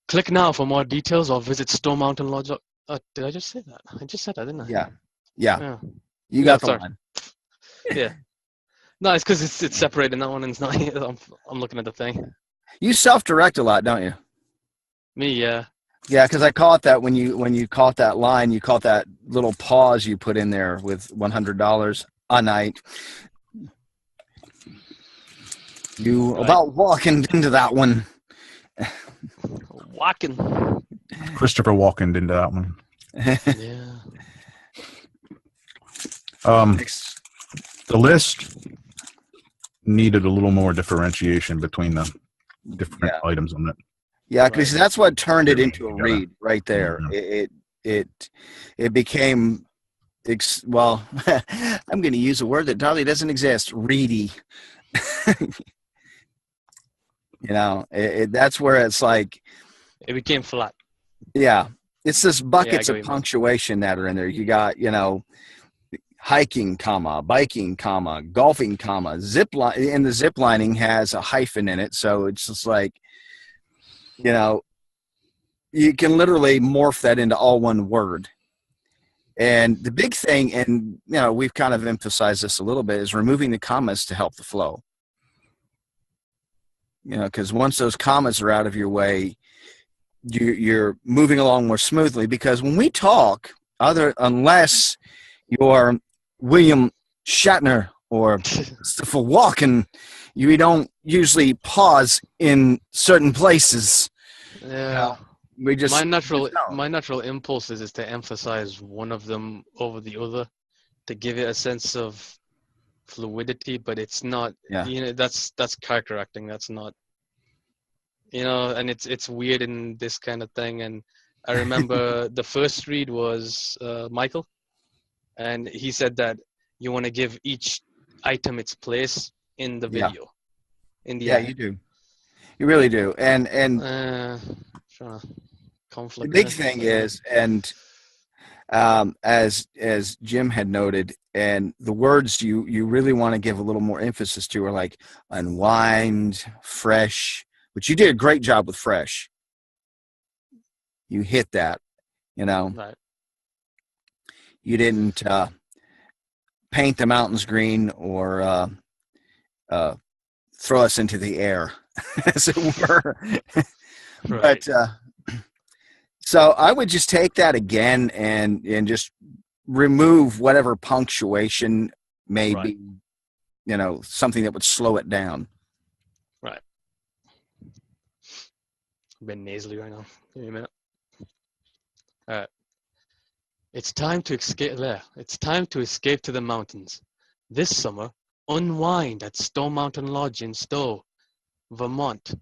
Click now for more details or visit Stone Mountain Lodge. Did I just say that? I just said that, didn't I?
Yeah. You got the
sorry.
line.
Yeah. No, it's because it's separated. That one and it's not. I'm looking at the thing.
You self-direct a lot, don't you?
Me, yeah.
Yeah, because I caught that when you caught that line, you caught that little pause you put in there with $100 a night. You about walking into that one.
Walking.
Christopher Walken into that one.
Yeah.
The list needed a little more differentiation between the different items on it.
Yeah, because
Right.
that's what turned it into a
Together.
read right there.
Mhm.
It became well. I'm going to use a word that probably doesn't exist. Reedy. That's where it's like,
It became flat.
yeah, it's this
Yeah, I
buckets
get what
of
you mean.
punctuation that are in there. You got, hiking, comma, biking, comma, golfing, comma, zip line, and the zip lining has a hyphen in it, so it's just like, you can literally morph that into all one word. And the big thing, and we've kind of emphasized this a little bit, is removing the commas to help the flow. Because once those commas are out of your way, you're moving along more smoothly. Because when we talk, unless you're William Shatner or Christopher Walken, we don't usually pause in certain places.
Yeah.
We just
My natural
don't.
impulse is to emphasize one of them over the other to give it a sense of fluidity, but it's not.
Yeah.
That's character acting. That's not. And it's weird in this kind of thing. And I remember the first read was Michael, and he said that you want to give each item its place in the
Yeah.
video, in the
Yeah,
act.
you do. You really do. And
Trying to
the
conflict
big
there.
thing
But,
is, and as Jim had noted, and the words you really want to give a little more emphasis to are like unwind, fresh, which you did a great job with fresh. You hit that,
right.
you didn't paint the mountains green or throw us into the air, as it were.
Right.
But so I would just take that again and just remove whatever punctuation may
Right.
be, something that would slow it down.
Right. A bit nasally right now. Give me a minute. All right. It's time to escape there. It's time to escape to the mountains. This summer, unwind at Stowe Mountain Lodge in Stowe, Vermont,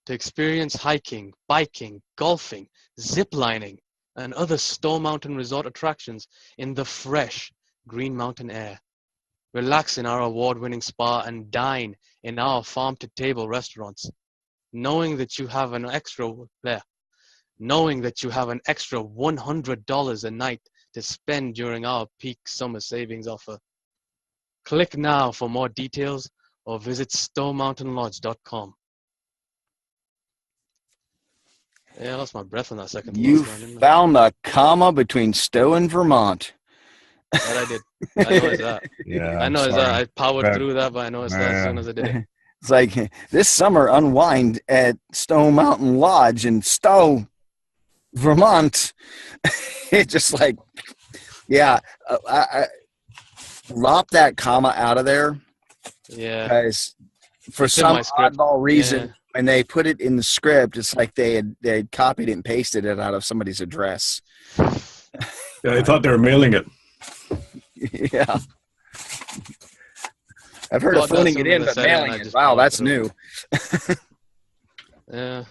to experience hiking, biking, golfing, zip lining, and other Stowe Mountain resort attractions in the fresh Green Mountain air. Relax in our award-winning spa and dine in our farm-to-table restaurants, knowing that you have an extra $100 a night to spend during our peak summer savings offer. Click now for more details or visit stowmountainlodge.com. Yeah, I lost my breath on that second to
You
last line, didn't I?
found the comma between Stowe and Vermont.
That I did. I noticed that.
Yeah,
I
I'm
noticed that.
sorry.
I powered
Bad-
through that, but I noticed that as soon as I did it.
It's like this summer unwind at Stowe Mountain Lodge in Stowe, Vermont. It's just like, yeah, I lop that comma out of there,
Yeah.
because for
It's in
some
my script.
oddball reason,
Yeah.
when they put it in the script, it's like they had copied it and pasted it out of somebody's address.
Yeah, they thought they were mailing it.
Yeah. I've heard of
Thought that
phoning it
soon
in,
as I
but
said it, and
mailing
I
it.
just
Wow,
powered
that's
through.
new.
Yeah.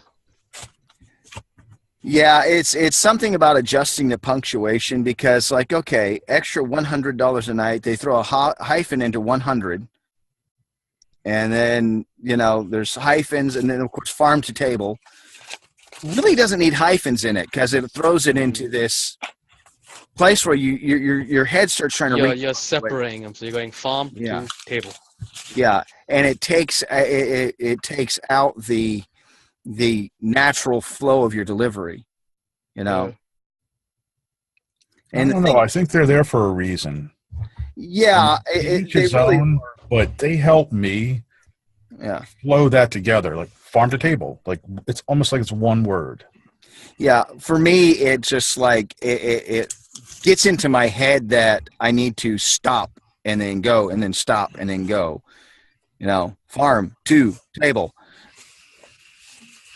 Yeah, it's something about adjusting the punctuation, because, like, okay, extra $100 a night, they throw a hyphen into 100, and then there's hyphens, and then of course farm to table really doesn't need hyphens in it, because it throws it into this place where your head starts trying to read.
You're separating them, so you're going farm
Yeah.
to table.
Yeah, and it takes out the natural flow of your delivery,
Yeah.
I
And
don't know. I think they're there for a reason.
yeah,
Each
they
his
really
own, but they help me
yeah.
flow that together, like farm to table. Like it's almost like it's one word.
Yeah, for me, it just like it gets into my head that I need to stop and then go, and then stop and then go. Farm to table,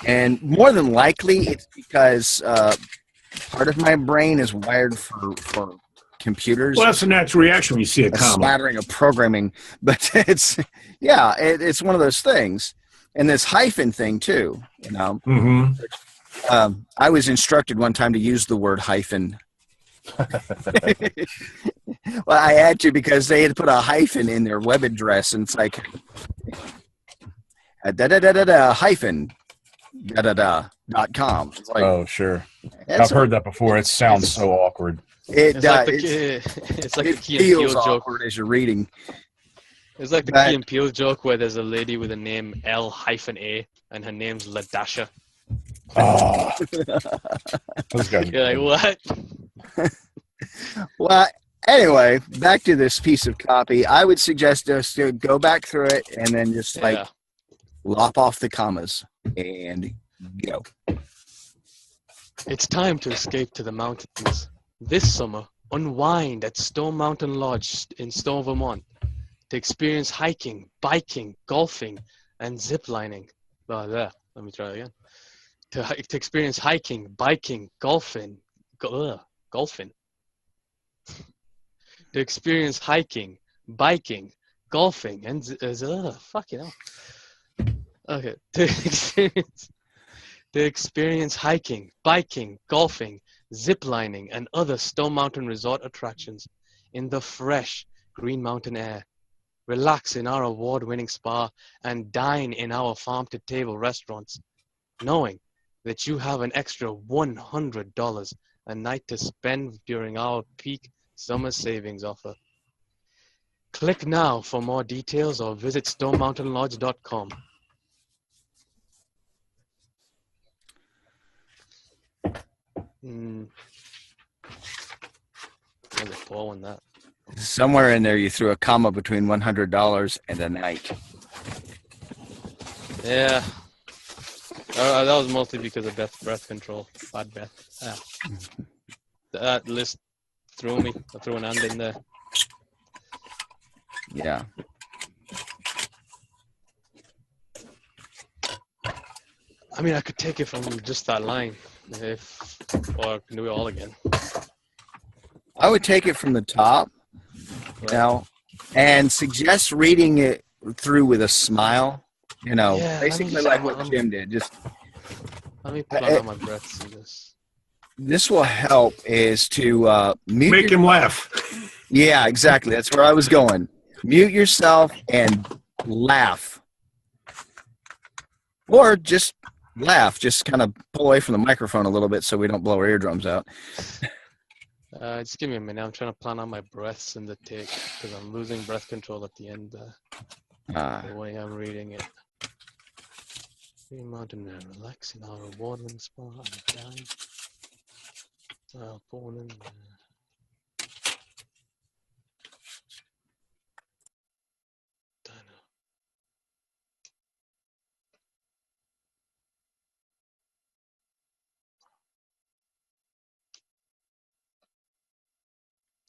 and more than likely, it's because part of my brain is wired for computers.
Well, that's a natural reaction when you see a
A
comma.
smattering of programming, but it's one of those things. And this hyphen thing too, you know.
Mm-hmm.
I was instructed one time to use the word hyphen. Well, I had to because they had put a hyphen in their web address, and it's like hyphen .com. It's like,
Oh, sure. I've heard that before. It sounds so awkward.
It's like
the Key and
feels
Peele joke.
awkward as you're reading.
It's like the Key and Peele joke where there's a lady with a name L-A and her name's Ladasha.
Oh. Those guys
You're like, what?
Well, anyway, back to this piece of copy. I would suggest us to go back through it and then just lop off the commas and go.
It's time to escape to the mountains. This summer, unwind at Stone Mountain Lodge in Stowe, Vermont, to experience hiking, biking, golfing, and ziplining. Let me try again. To experience hiking, biking, golfing. To experience hiking, biking, golfing, and fucking hell. Okay. To experience hiking, biking, golfing, ziplining, and other Stone Mountain Resort attractions in the fresh Green Mountain air. Relax in our award-winning spa and dine in our farm-to-table restaurants, knowing that you have an extra $100 a night to spend during our peak summer savings offer. Click now for more details or visit stonemountainlodge.com. There's a ball in that.
Somewhere in there, you threw a comma between $100 and a night.
Yeah. That was mostly because of breath control. Bad breath. That list threw me. I threw an and in there.
Yeah.
I mean, I could take it from just that line, or I can do it all again.
I would take it from the top, and suggest reading it through with a smile. Basically like what Jim did. Just
let me put on my breaths in this.
This will help is to
make him laugh.
Yeah, exactly. That's where I was going. Mute yourself and laugh. Or just laugh. Just kind of pull away from the microphone a little bit so we don't blow our eardrums out.
Just give me a minute. I'm trying to plan out my breaths in the take because I'm losing breath control at the end the way I'm reading it. Green Mountain Air, relax in our award-winning spa and dine. Pulling in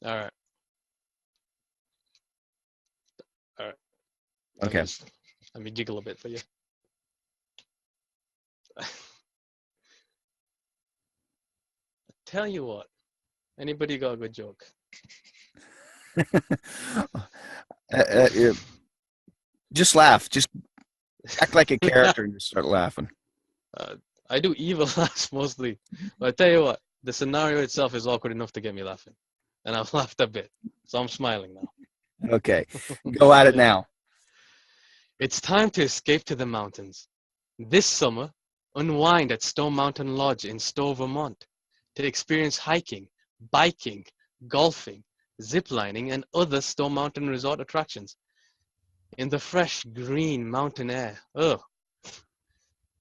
All right.
Okay.
Let me giggle a bit for you. Tell you what. Anybody got a good joke?
Just laugh. Just act like a character and just start laughing.
I do evil laughs mostly. But I tell you what, the scenario itself is awkward enough to get me laughing. And I've laughed a bit. So I'm smiling now.
Okay. Go at it now.
It's time to escape to the mountains. This summer, unwind at Stone Mountain Lodge in Stowe, Vermont, to experience hiking, biking, golfing, ziplining, and other Stone Mountain Resort attractions in the fresh green mountain air.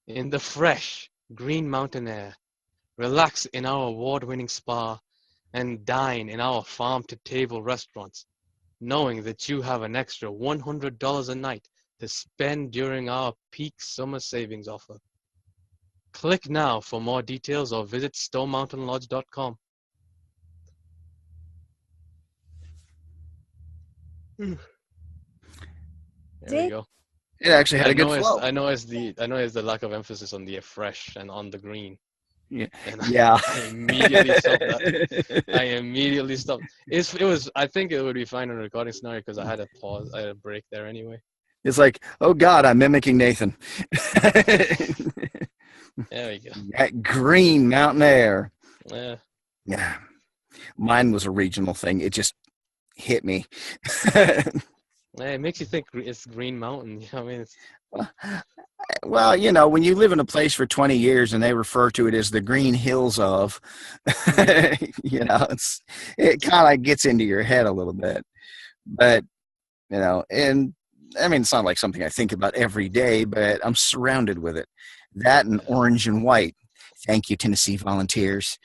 In the fresh green mountain air. Relax in our award-winning spa and dine in our farm-to-table restaurants, knowing that you have an extra $100 a night to spend during our peak summer savings offer. Click now for more details or visit stonemountainlodge.com. There we go.
It actually had a good flow.
I know it's the lack of emphasis on the fresh and on the green.
Yeah.
I immediately stopped that. I immediately stopped. It was. I think it would be fine in a recording scenario because I had a pause. I had a break there anyway.
It's like, oh God, I'm mimicking Nathan.
There we go.
That green mountain air.
Yeah.
Yeah. Mine was a regional thing. It just hit me.
It makes you think it's Green Mountain. You know what I mean? It's,
Well, when you live in a place for 20 years and they refer to it as the green hills of, it kind of gets into your head a little bit. But, and I mean, it's not like something I think about every day, but I'm surrounded with it. That and orange and white. Thank you, Tennessee Volunteers.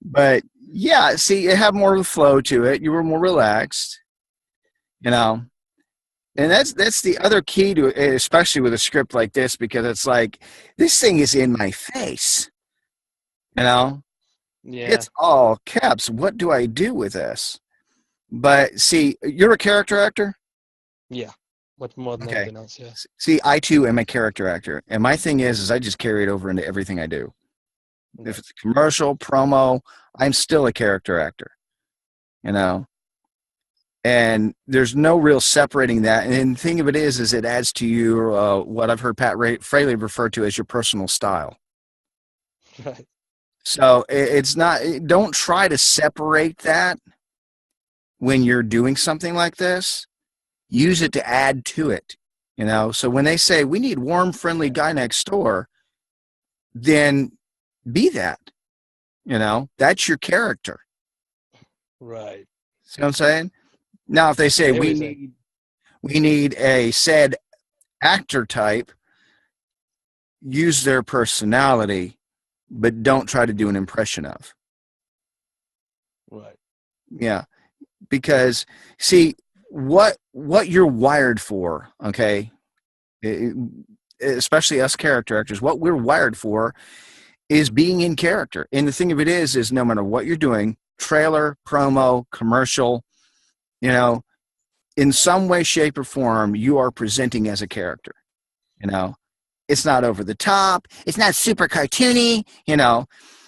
But yeah, see, it had more of a flow to it. You were more relaxed, and that's the other key to it, especially with a script like this, because it's like, this thing is in my face,
yeah.
it's all caps. What do I do with this? But see, you're a character actor.
Yeah. Much more than anything else, yeah.
See, I too am a character actor, and my thing is I just carry it over into everything I do. If it's a commercial, promo, I'm still a character actor, and there's no real separating that. And the thing of it is it adds to your, what I've heard Pat Fraley refer to as your personal style.
Right. So
it's not, don't try to separate that when you're doing something like this. Use it to add to it, So when they say we need warm, friendly guy next door, then be that, that's your character.
Right.
See what I'm saying? Now, if they say we need a said actor type, use their personality, but don't try to do an impression of.
Right.
Yeah. Because see, what you're wired for, okay, especially us character actors, what we're wired for is being in character. And the thing of it is no matter what you're doing, trailer, promo, commercial, in some way, shape, or form, you are presenting as a character. It's not over the top, it's not super cartoony,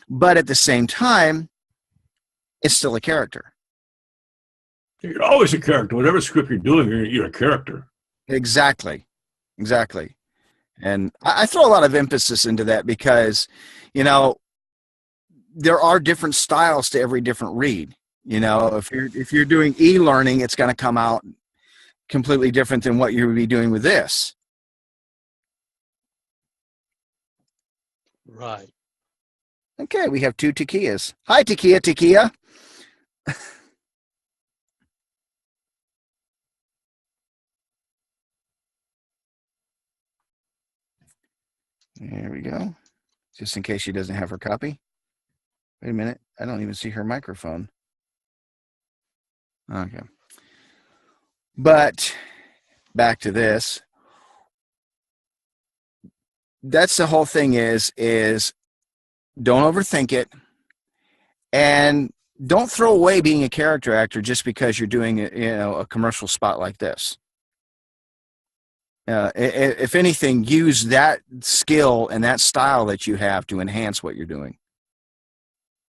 but at the same time, it's still a character.
You're always a character. Whatever script you're doing, you're a character.
Exactly. And I throw a lot of emphasis into that because, there are different styles to every different read. If you're doing e-learning, it's going to come out completely different than what you would be doing with this.
Right.
Okay, we have two Takias. Hi, Takia. There we go. Just in case she doesn't have her copy. Wait a minute. I don't even see her microphone. Okay. But back to this. That's the whole thing is don't overthink it, and don't throw away being a character actor just because you're doing a commercial spot like this. If anything, use that skill and that style that you have to enhance what you're doing.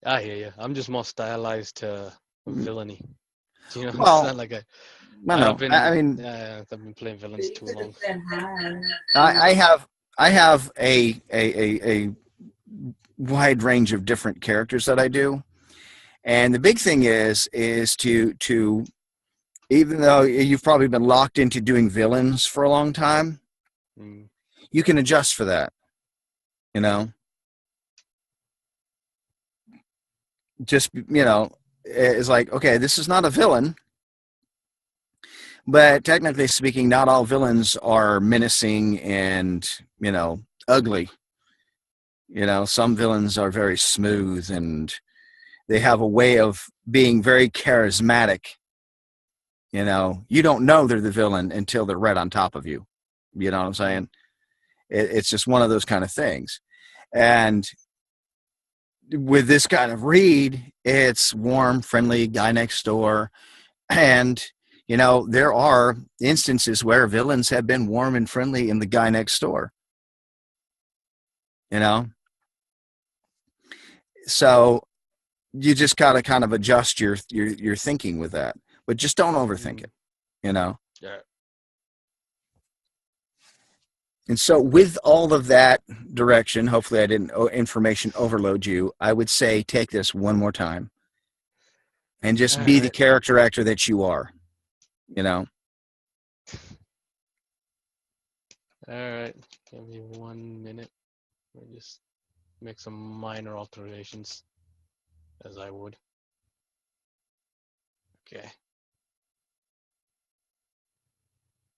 I hear you. I'm just more stylized to villainy.
Well,
it's not like
I've
been playing villains too long.
I have a wide range of different characters that I do, and the big thing is to even though you've probably been locked into doing villains for a long time, you can adjust for that. Just it's like, okay, this is not a villain, but technically speaking, not all villains are menacing and ugly. Some villains are very smooth and they have a way of being very charismatic. You don't know they're the villain until they're right on top of you. You know what I'm saying? It's just one of those kind of things. And with this kind of read, it's warm, friendly, guy next door. And, there are instances where villains have been warm and friendly in the guy next door. So you just gotta kind of adjust your thinking with that. but just don't overthink it, you know?
Yeah.
And so with all of that direction, hopefully I didn't information overload you. I would say take this one more time and just
All
be the
right.
character actor that you are, you know?
All right. Give me 1 minute. Let me just make some minor alterations, as I would. Okay.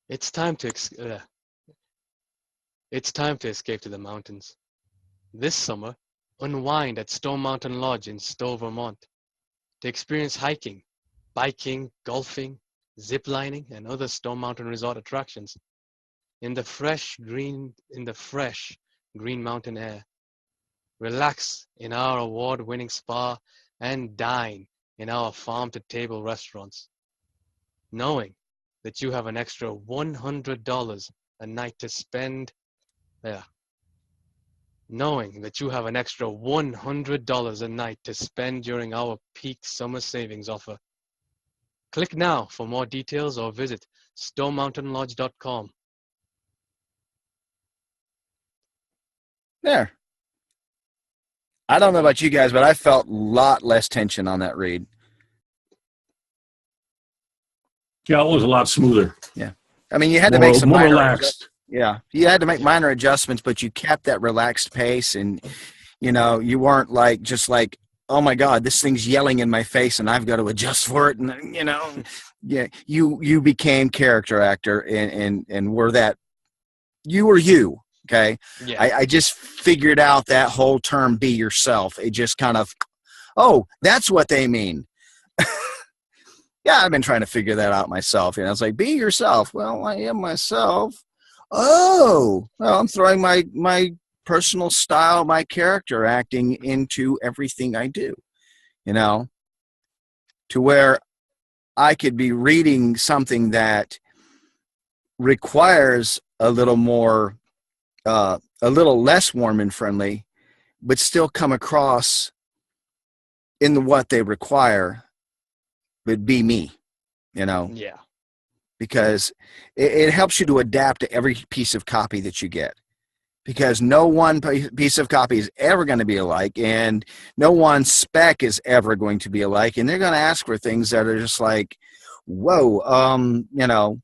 It's time to escape to the mountains. This summer, unwind at Stone Mountain Lodge in Stowe, Vermont, to experience hiking, biking, golfing, ziplining, and other Stone Mountain Resort attractions in the fresh green mountain air. Relax in our award-winning spa and dine in our farm-to-table restaurants, knowing that you have an extra $100 a night to spend. Knowing that you have an extra $100 a night to spend during our peak summer savings offer. Click now for more details or visit stonemountainlodge.com.
There. I don't know about you guys, but I felt a lot less tension on that read.
Yeah, it was a lot smoother.
Yeah. I mean, you had to make some
more
minor
relaxed.
Yeah. You had to make minor adjustments, but you kept that relaxed pace, and, you know, you weren't like, just like, oh my God, this thing's yelling in my face and I've got to adjust for it. And, you know, yeah, you became character actor and were that, you were you. Okay.
Yeah.
I just figured out that whole term, be yourself. It just kind of, oh, that's what they mean. Yeah, I've been trying to figure that out myself. You know, it's like, be yourself. Well, I am myself. Oh, well, I'm throwing my personal style, my character acting into everything I do, you know, to where I could be reading something that requires a little more, a little less warm and friendly, but still come across in what they require, but be me, you know?
Yeah.
Because it helps you to adapt to every piece of copy that you get. Because no one piece of copy is ever going to be alike, and no one spec is ever going to be alike, and they're going to ask for things that are just like, whoa, you know,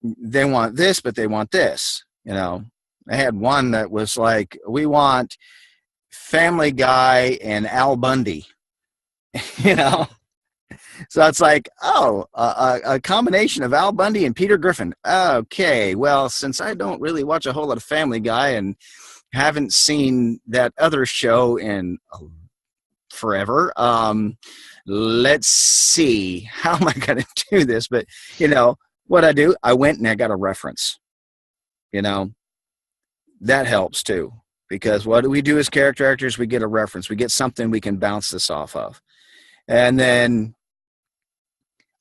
they want this, but they want this, you know. I had one that was like, we want Family Guy and Al Bundy, you know. So it's like, oh, a combination of Al Bundy and Peter Griffin. Okay, well, since I don't really watch a whole lot of Family Guy and haven't seen that other show in forever, let's see, how am I going to do this? But, you know, what I do, I went and I got a reference. You know, that helps too. Because what do we do as character actors? We get a reference. We get something we can bounce this off of. And then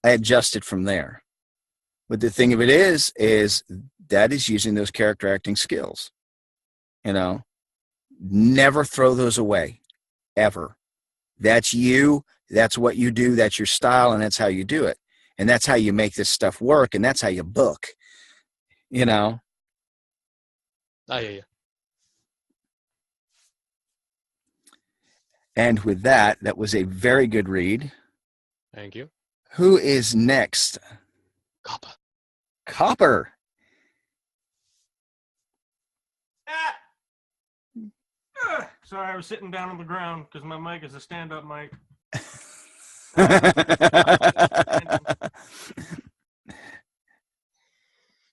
I adjusted from there. But the thing of it is that is using those character acting skills. You know, never throw those away, ever. That's you. That's what you do. That's your style, and that's how you do it. And that's how you make this stuff work, and that's how you book. You know.
I hear you.
And with that, that was a very good read.
Thank you.
Who is next?
Copper.
Copper.
Sorry, I was sitting down on the ground because my mic is a stand-up mic.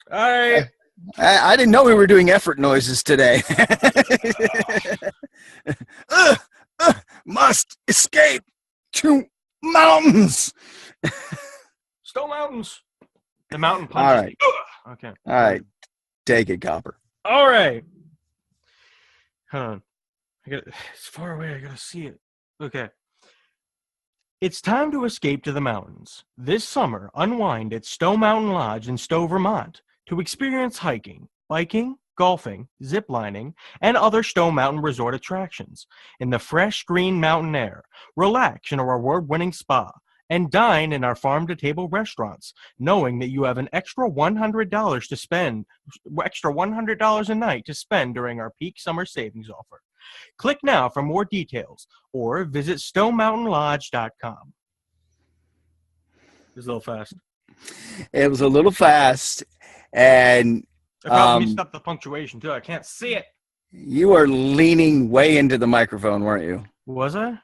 All right.
I didn't know we were doing effort noises today. Must escape to mountains.
Stone Mountains. The mountain punches.
All right.
Me. Okay.
All right. Take it, Copper.
All right. Hold on. It's far away. I gotta see it. Okay. It's time to escape to the mountains. This summer, unwind at Stone Mountain Lodge in Stowe, Vermont, to experience hiking, biking, golfing, ziplining, and other Stone Mountain resort attractions in the fresh green mountain air. Relax in our award-winning spa and dine in our farm-to-table restaurants, knowing that you have an extra $100 to spend, extra $100 a night to spend during our peak summer savings offer. Click now for more details or visit stonemountainlodge.com. It was a little fast.
It was a little fast, and
I probably messed up the punctuation too. I can't see it.
you were leaning way into the microphone, weren't you?
Was I?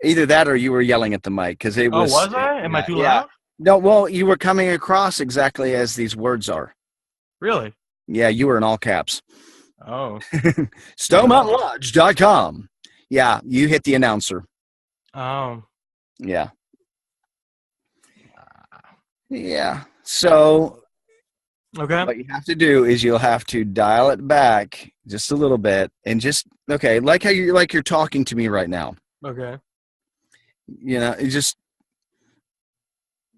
Either that or you were yelling at the mic because it was.
Was I? Am I too
yeah.
loud?
No, well, you were coming across exactly as these words are.
Really?
Yeah, you were in all caps.
Oh.
StoneMountainLodge.com. Yeah, you hit the announcer.
Oh.
Yeah. Yeah. So
Okay.
what you have to do is you'll have to dial it back just a little bit and just like how you're talking to me right now.
Okay.
You know, it just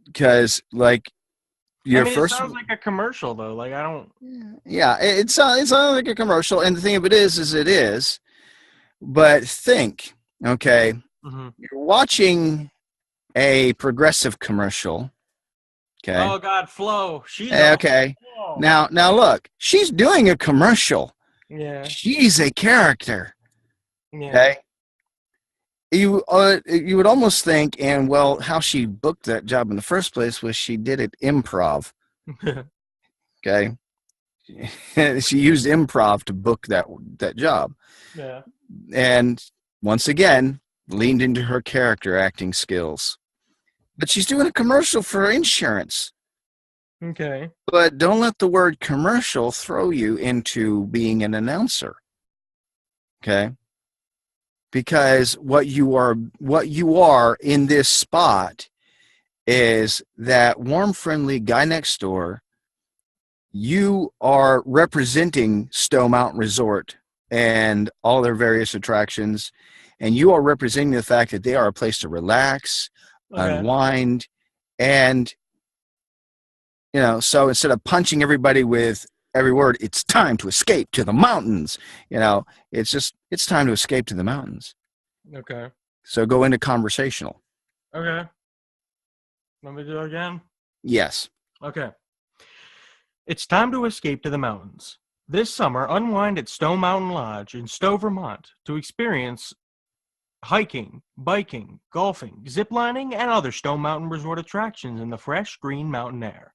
because like your
it
first.
sounds like a commercial though. Like I don't.
Yeah, it sounds like a commercial, and the thing of it is it is. But think, okay, you're watching a Progressive commercial. Okay.
Oh God, Flo. She's
okay. Now look, she's doing a commercial.
Yeah.
She's a character.
Yeah.
Okay. You would almost think, and well, how she booked that job in the first place was she did it improv. Okay. She used improv to book that job.
Yeah.
And once again, leaned into her character acting skills. But she's doing a commercial for insurance.
Okay.
But don't let the word commercial throw you into being an announcer. Okay? Because what you are in this spot is that warm, friendly guy next door. You are representing Stowe Mountain Resort and all their various attractions, and you are representing the fact that they are a place to relax, unwind, and so instead of punching everybody with every word, it's time to escape to the mountains. It's time to escape to the mountains.
Okay.
So go into conversational.
Okay. Let me do it again.
Yes.
Okay. It's time to escape to the mountains. This summer, unwind at Stowe Mountain Lodge in Stowe, Vermont to experience hiking, biking, golfing, ziplining, and other Stowe Mountain Resort attractions in the fresh, green mountain air.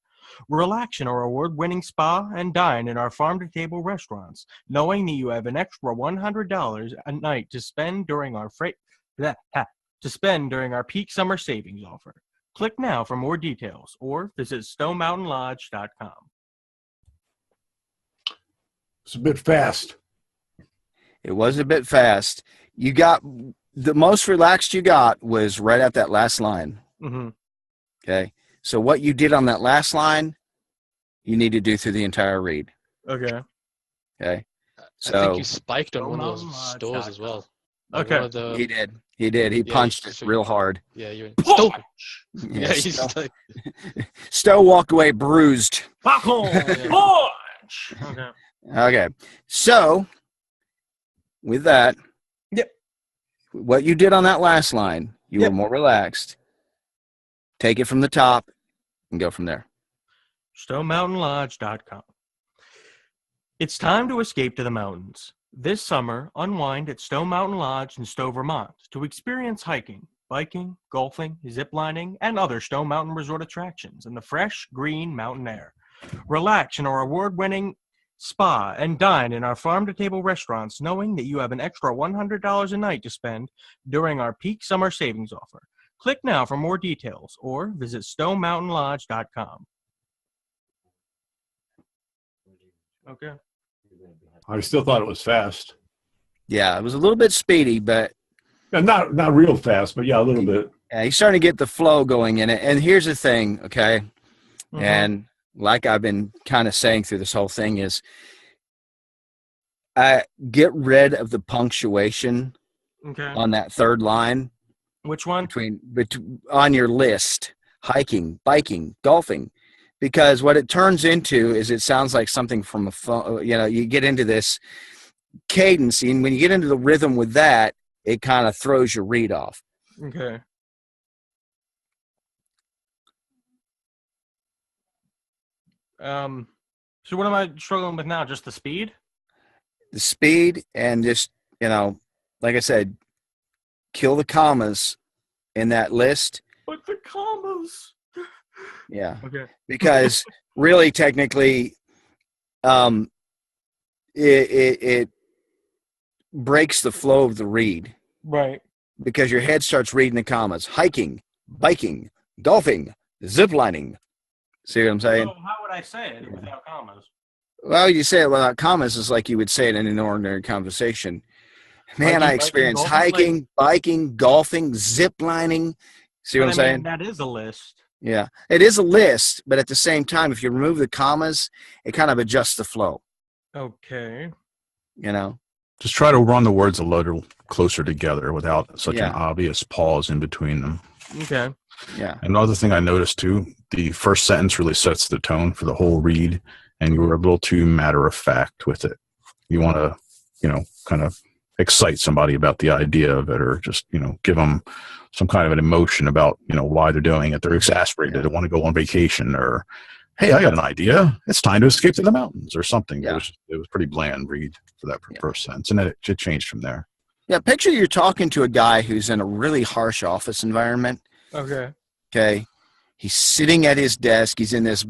Relax in our award-winning spa and dine in our farm-to-table restaurants, knowing that you have an extra $100 a night to spend during our peak summer savings offer. Click now for more details or visit stonemountainlodge.com.
It's a bit fast.
It was a bit fast. You got the most relaxed you got was right at that last line.
Mm-hmm.
Okay. So what you did on that last line, you need to do through the entire read.
Okay.
Okay.
So I think you spiked on one of those stores as well.
Like
Okay. He did. He punched it real hard.
Yeah, you
Stowe.
Yeah, he's like
Stowe walked away bruised.
Popcorn. Punch. Okay.
Okay. So with that,
yep.
What you did on that last line, you were more relaxed. Take it from the top and go from there.
StoneMountainLodge.com. It's time to escape to the mountains. This summer, unwind at Stowe Mountain Lodge in Stowe, Vermont to experience hiking, biking, golfing, ziplining, and other Stowe Mountain Resort attractions in the fresh, green mountain air. Relax in our award-winning spa and dine in our farm-to-table restaurants, knowing that you have an extra $100 a night to spend during our peak summer savings offer. Click now for more details or visit stonemountainlodge.com. Okay.
I still thought it was fast.
Yeah, it was a little bit speedy, but
not real fast, but yeah, a little bit.
Yeah, he's starting to get the flow going in it. And here's the thing, okay? Mm-hmm. And like I've been kind of saying through this whole thing is get rid of the punctuation on that third line.
Which one?
On your list, hiking, biking, golfing. Because what it turns into is it sounds like something from a phone. You get into this cadence, and when you get into the rhythm with that, it kind of throws your read off.
Okay. So what am I struggling with now? Just the speed?
The speed and just, like I said, kill the commas in that list.
But the commas.
Yeah.
Okay.
Because really, technically, it breaks the flow of the read.
Right.
Because your head starts reading the commas. Hiking, biking, golfing, ziplining. See what I'm saying?
So how would I say it without commas?
Well, you say it without commas is like you would say it in an ordinary conversation. Man,
Hiking,
I experienced
biking, golfing,
hiking, biking, golfing, ziplining. See what I'm saying?
That is a list.
Yeah, it is a list, but at the same time, if you remove the commas, it kind of adjusts the flow.
Okay.
Just try to run the words a little closer together without such
Yeah.
an obvious pause in between them.
Okay.
Yeah.
Another thing I noticed too, the first sentence really sets the tone for the whole read, and you were a little too matter of fact with it. You want to, kind of excite somebody about the idea of it, or just, give them some kind of an emotion about, why they're doing it. They're exasperated. They want to go on vacation, or, hey, I got an idea. It's time to escape to the mountains, or something.
Yeah.
It was pretty bland read for that first sentence, and then it changed from there.
Yeah, picture you're talking to a guy who's in a really harsh office environment.
Okay.
Okay. He's sitting at his desk. He's in this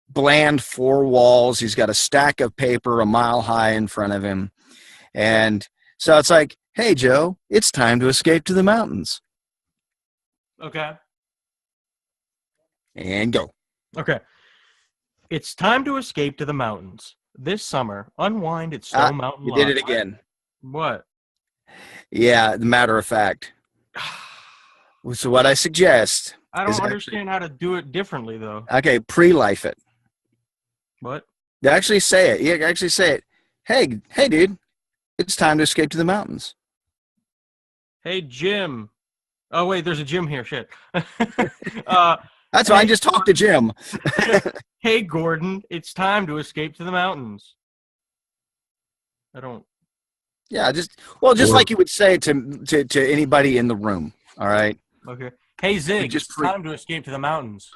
bland four walls. He's got a stack of paper a mile high in front of him. And so it's like, hey, Joe, it's time to escape to the mountains.
Okay.
And go.
Okay. It's time to escape to the mountains. This summer, unwind at Stone Mountain
You
Lodge.
did it again.
What?
Yeah, the matter of fact. So what I suggest
I don't
is
understand how to do it differently, though.
okay, pre-life it.
What?
You actually say it. You actually say it. Hey, dude, it's time to escape to the mountains.
Hey, Jim. Oh, wait, there's a Jim here. Shit.
That's fine. Just talk to Jim.
Hey, Gordon, it's time to escape to the mountains. I don't.
Yeah, just like you would say it to anybody in the room. All right.
Okay. Hey, Zig,
just
it's time to escape to the mountains.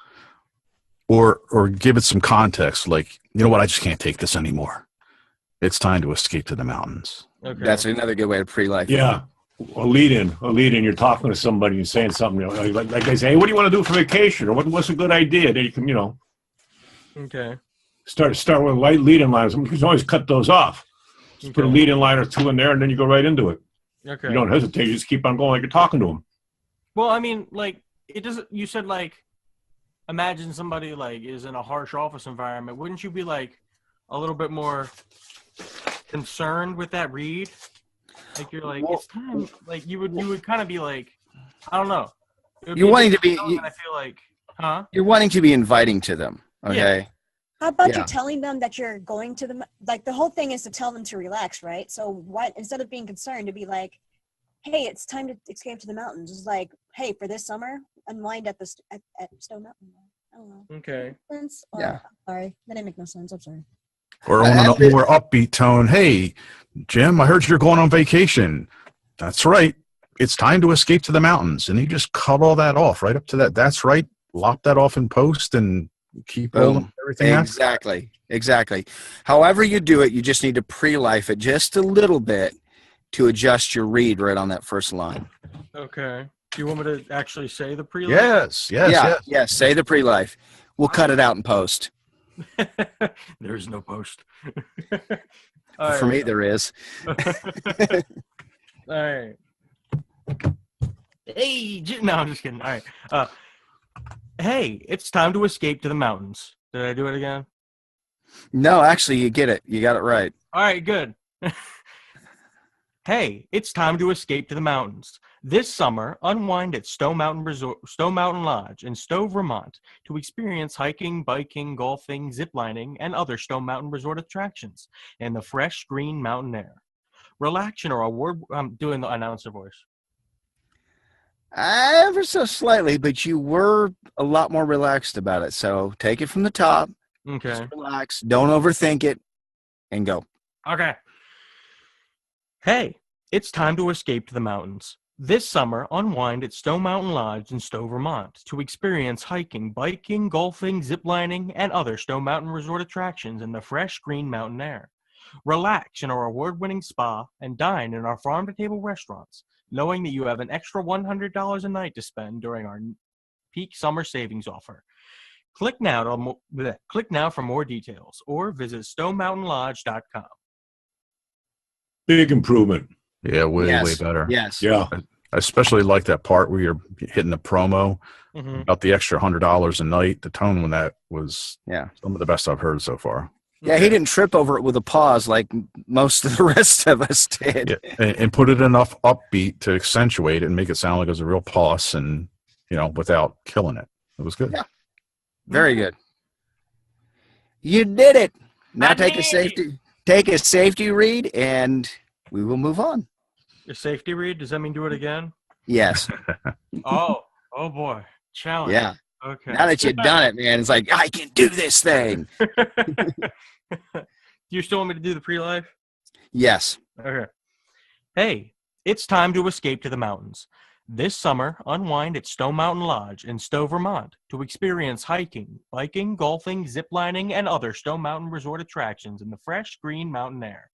Or give it some context, like, you know what, I just can't take this anymore. It's time to escape to the mountains.
Okay.
That's another good way to pre-life.
Yeah. A lead in. You're talking to somebody and saying something, like I say, hey, what do you want to do for vacation? Or what's a good idea? Then you can,
Okay.
start with light lead-in lines. You can always cut those off. Just put a lead-in line or two in there, and then you go right into it.
Okay.
You don't hesitate. You just keep on going like you're talking to them.
Well, I mean, like, it doesn't. You said, like, imagine somebody, like, is in a harsh office environment. Wouldn't you be, like, a little bit more concerned with that read? Like, you're like, it's time. Like, you would kind of be like, I don't know.
You're wanting to be.
I feel like, huh?
You're wanting to be inviting to them. Okay.
Yeah.
How about
Yeah.
you telling them that you're going to the, like, the whole thing is to tell them to relax, right? So what, instead of being concerned, to be like, hey, it's time to escape to the mountains. It's like, hey, for this summer, unwind at at Stone Mountain. I don't know.
Okay.
Yeah.
Sorry, that didn't make no sense. I'm sorry.
Or on a more upbeat tone, hey, Jim, I heard you're going on vacation. That's right. It's time to escape to the mountains. And you just cut all that off right up to that. That's right. Lop that off in post and keep rolling everything after.
Exactly. However you do it, you just need to pre-life it just a little bit to adjust your read right on that first line.
Okay. Do you want me to actually say the pre-life?
Yes.
Say the pre-life. We'll cut it out in post.
There's no post.
For me, there is.
All right. Hey, no, I'm just kidding. All right. Hey, it's time to escape to the mountains. Did I do it again?
No, actually, you get it. You got it right.
All right, good. Hey, it's time to escape to the mountains. This summer, unwind at Stone Mountain Lodge in Stowe, Vermont, to experience hiking, biking, golfing, ziplining, and other Stone Mountain Resort attractions in the fresh, green mountain air. Relax in our award. I'm doing the announcer voice.
Ever so slightly, but you were a lot more relaxed about it. So take it from the top.
Okay.
Just relax. Don't overthink it, and go.
Okay. Hey, it's time to escape to the mountains. This summer, unwind at Stowe Mountain Lodge in Stowe, Vermont to experience hiking, biking, golfing, ziplining, and other Stowe Mountain Resort attractions in the fresh green mountain air. Relax in our award-winning spa and dine in our farm-to-table restaurants, knowing that you have an extra $100 a night to spend during our peak summer savings offer. Click now for more details or visit stowemountainlodge.com.
Big improvement.
Yeah, way
Yes.
better.
Yes.
Yeah.
I especially like that part where you're hitting the promo
Mm-hmm.
about the extra $100 a night. The tone when that was
Yeah.
some of the best I've heard so far.
Yeah, he didn't trip over it with a pause like most of the rest of us did.
Yeah, and put it enough upbeat to accentuate it and make it sound like it was a real pause, and without killing it. It was good.
Yeah. Very good. You did it. Now
I
take
did
a safety read, and we will move on.
Your safety read, does that mean do it again?
Yes.
Oh boy. Challenge.
Yeah.
Okay.
Now that you've done it, man, it's like, I can do this thing.
Do you still want me to do the pre-life?
Yes.
Okay. Hey, it's time to escape to the mountains. This summer, unwind at Stowe Mountain Lodge in Stowe, Vermont to experience hiking, biking, golfing, ziplining, and other Stowe Mountain Resort attractions in the fresh green mountain air.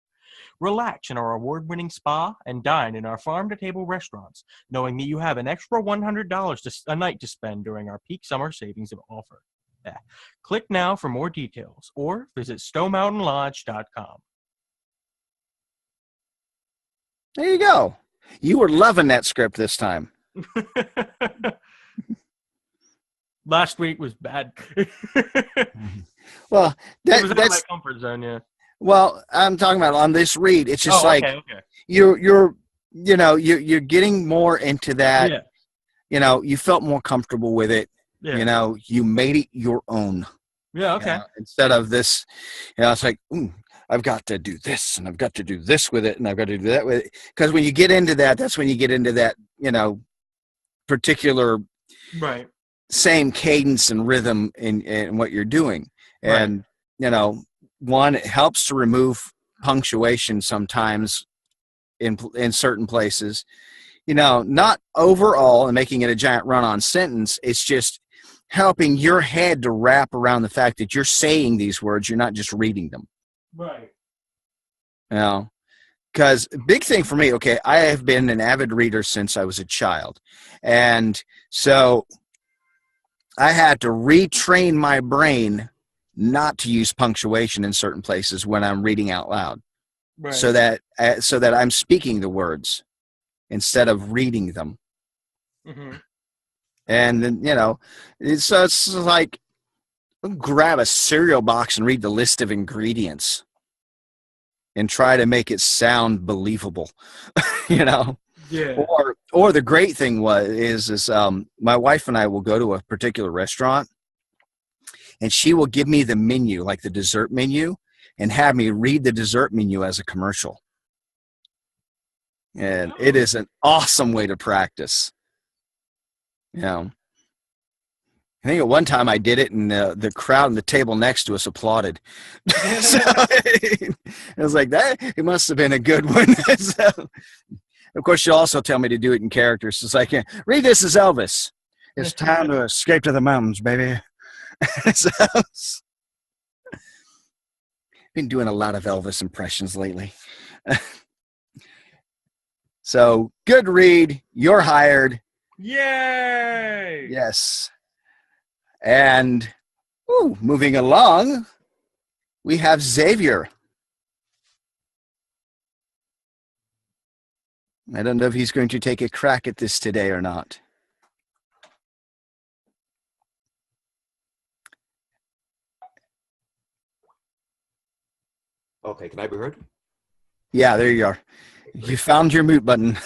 Relax in our award-winning spa and dine in our farm-to-table restaurants, knowing that you have an extra $100 a night to spend during our peak summer savings offer. Click now for more details or visit stowemountainlodge.com.
There you go. You were loving that script this time.
Last week was bad.
Well,
It was out of my
that's
comfort zone, yeah.
well. I'm talking about on this read. It's just
okay.
you're getting more into that.
Yeah.
You felt more comfortable with it.
Yeah.
You made it your own.
Yeah, okay.
Instead of this, it's like, I've got to do this, and I've got to do this with it, and I've got to do that with it. Because when you get into that, that's when you get into that, particular
Right.
same cadence and rhythm in what you're doing. And, one, it helps to remove punctuation sometimes in certain places. Not overall and making it a giant run-on sentence. It's just helping your head to wrap around the fact that you're saying these words. You're not just reading them.
Right.
Because big thing for me, okay, I have been an avid reader since I was a child. And so I had to retrain my brain not to use punctuation in certain places when I'm reading out loud.
Right.
So that I'm speaking the words instead of reading them.
Mm-hmm.
And then, it's like grab a cereal box and read the list of ingredients and try to make it sound believable,
Yeah.
Or the great thing is my wife and I will go to a particular restaurant and she will give me the menu, like the dessert menu, and have me read the dessert menu as a commercial. And it is an awesome way to practice. I think at one time I did it, and the crowd and the table next to us applauded. So it was like that. It must have been a good one. So, of course, she'll also tell me to do it in characters. So it's like, read this as Elvis. It's time to escape to the mountains, baby. So, been doing a lot of Elvis impressions lately. So good read. You're hired.
Yay!
Yes. And moving along, we have Xavier. I don't know if he's going to take a crack at this today or not.
Okay, can I be heard?
Yeah, there you are. You found your mute button.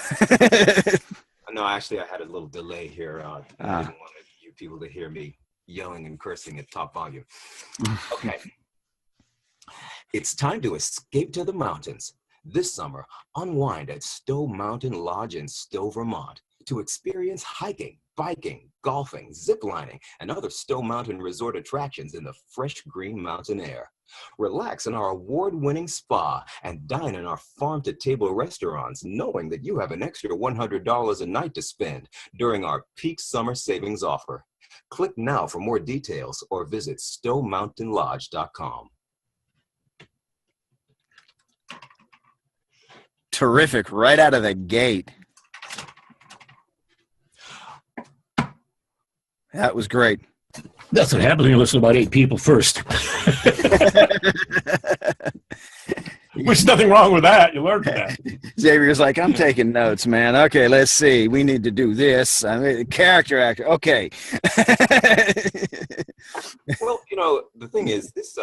No, actually, I had a little delay here. I didn't want you people to hear me yelling and cursing at top volume. Okay. It's time to escape to the mountains. This summer, unwind at Stowe Mountain Lodge in Stowe, Vermont to experience hiking, biking, golfing, zip lining, and other Stowe Mountain Resort attractions in the fresh green mountain air. Relax in our award-winning spa and dine in our farm-to-table restaurants, knowing that you have an extra $100 a night to spend during our peak summer savings offer. Click now for more details or visit StoweMountainLodge.com.
Terrific, right out of the gate. That was great.
That's what happens when you listen to about 8 people first. There's nothing wrong with that. You learn from that.
Xavier's like, I'm taking notes, man. Okay, let's see. We need to do this. I mean, character actor. Okay.
Well, you know, the thing is, this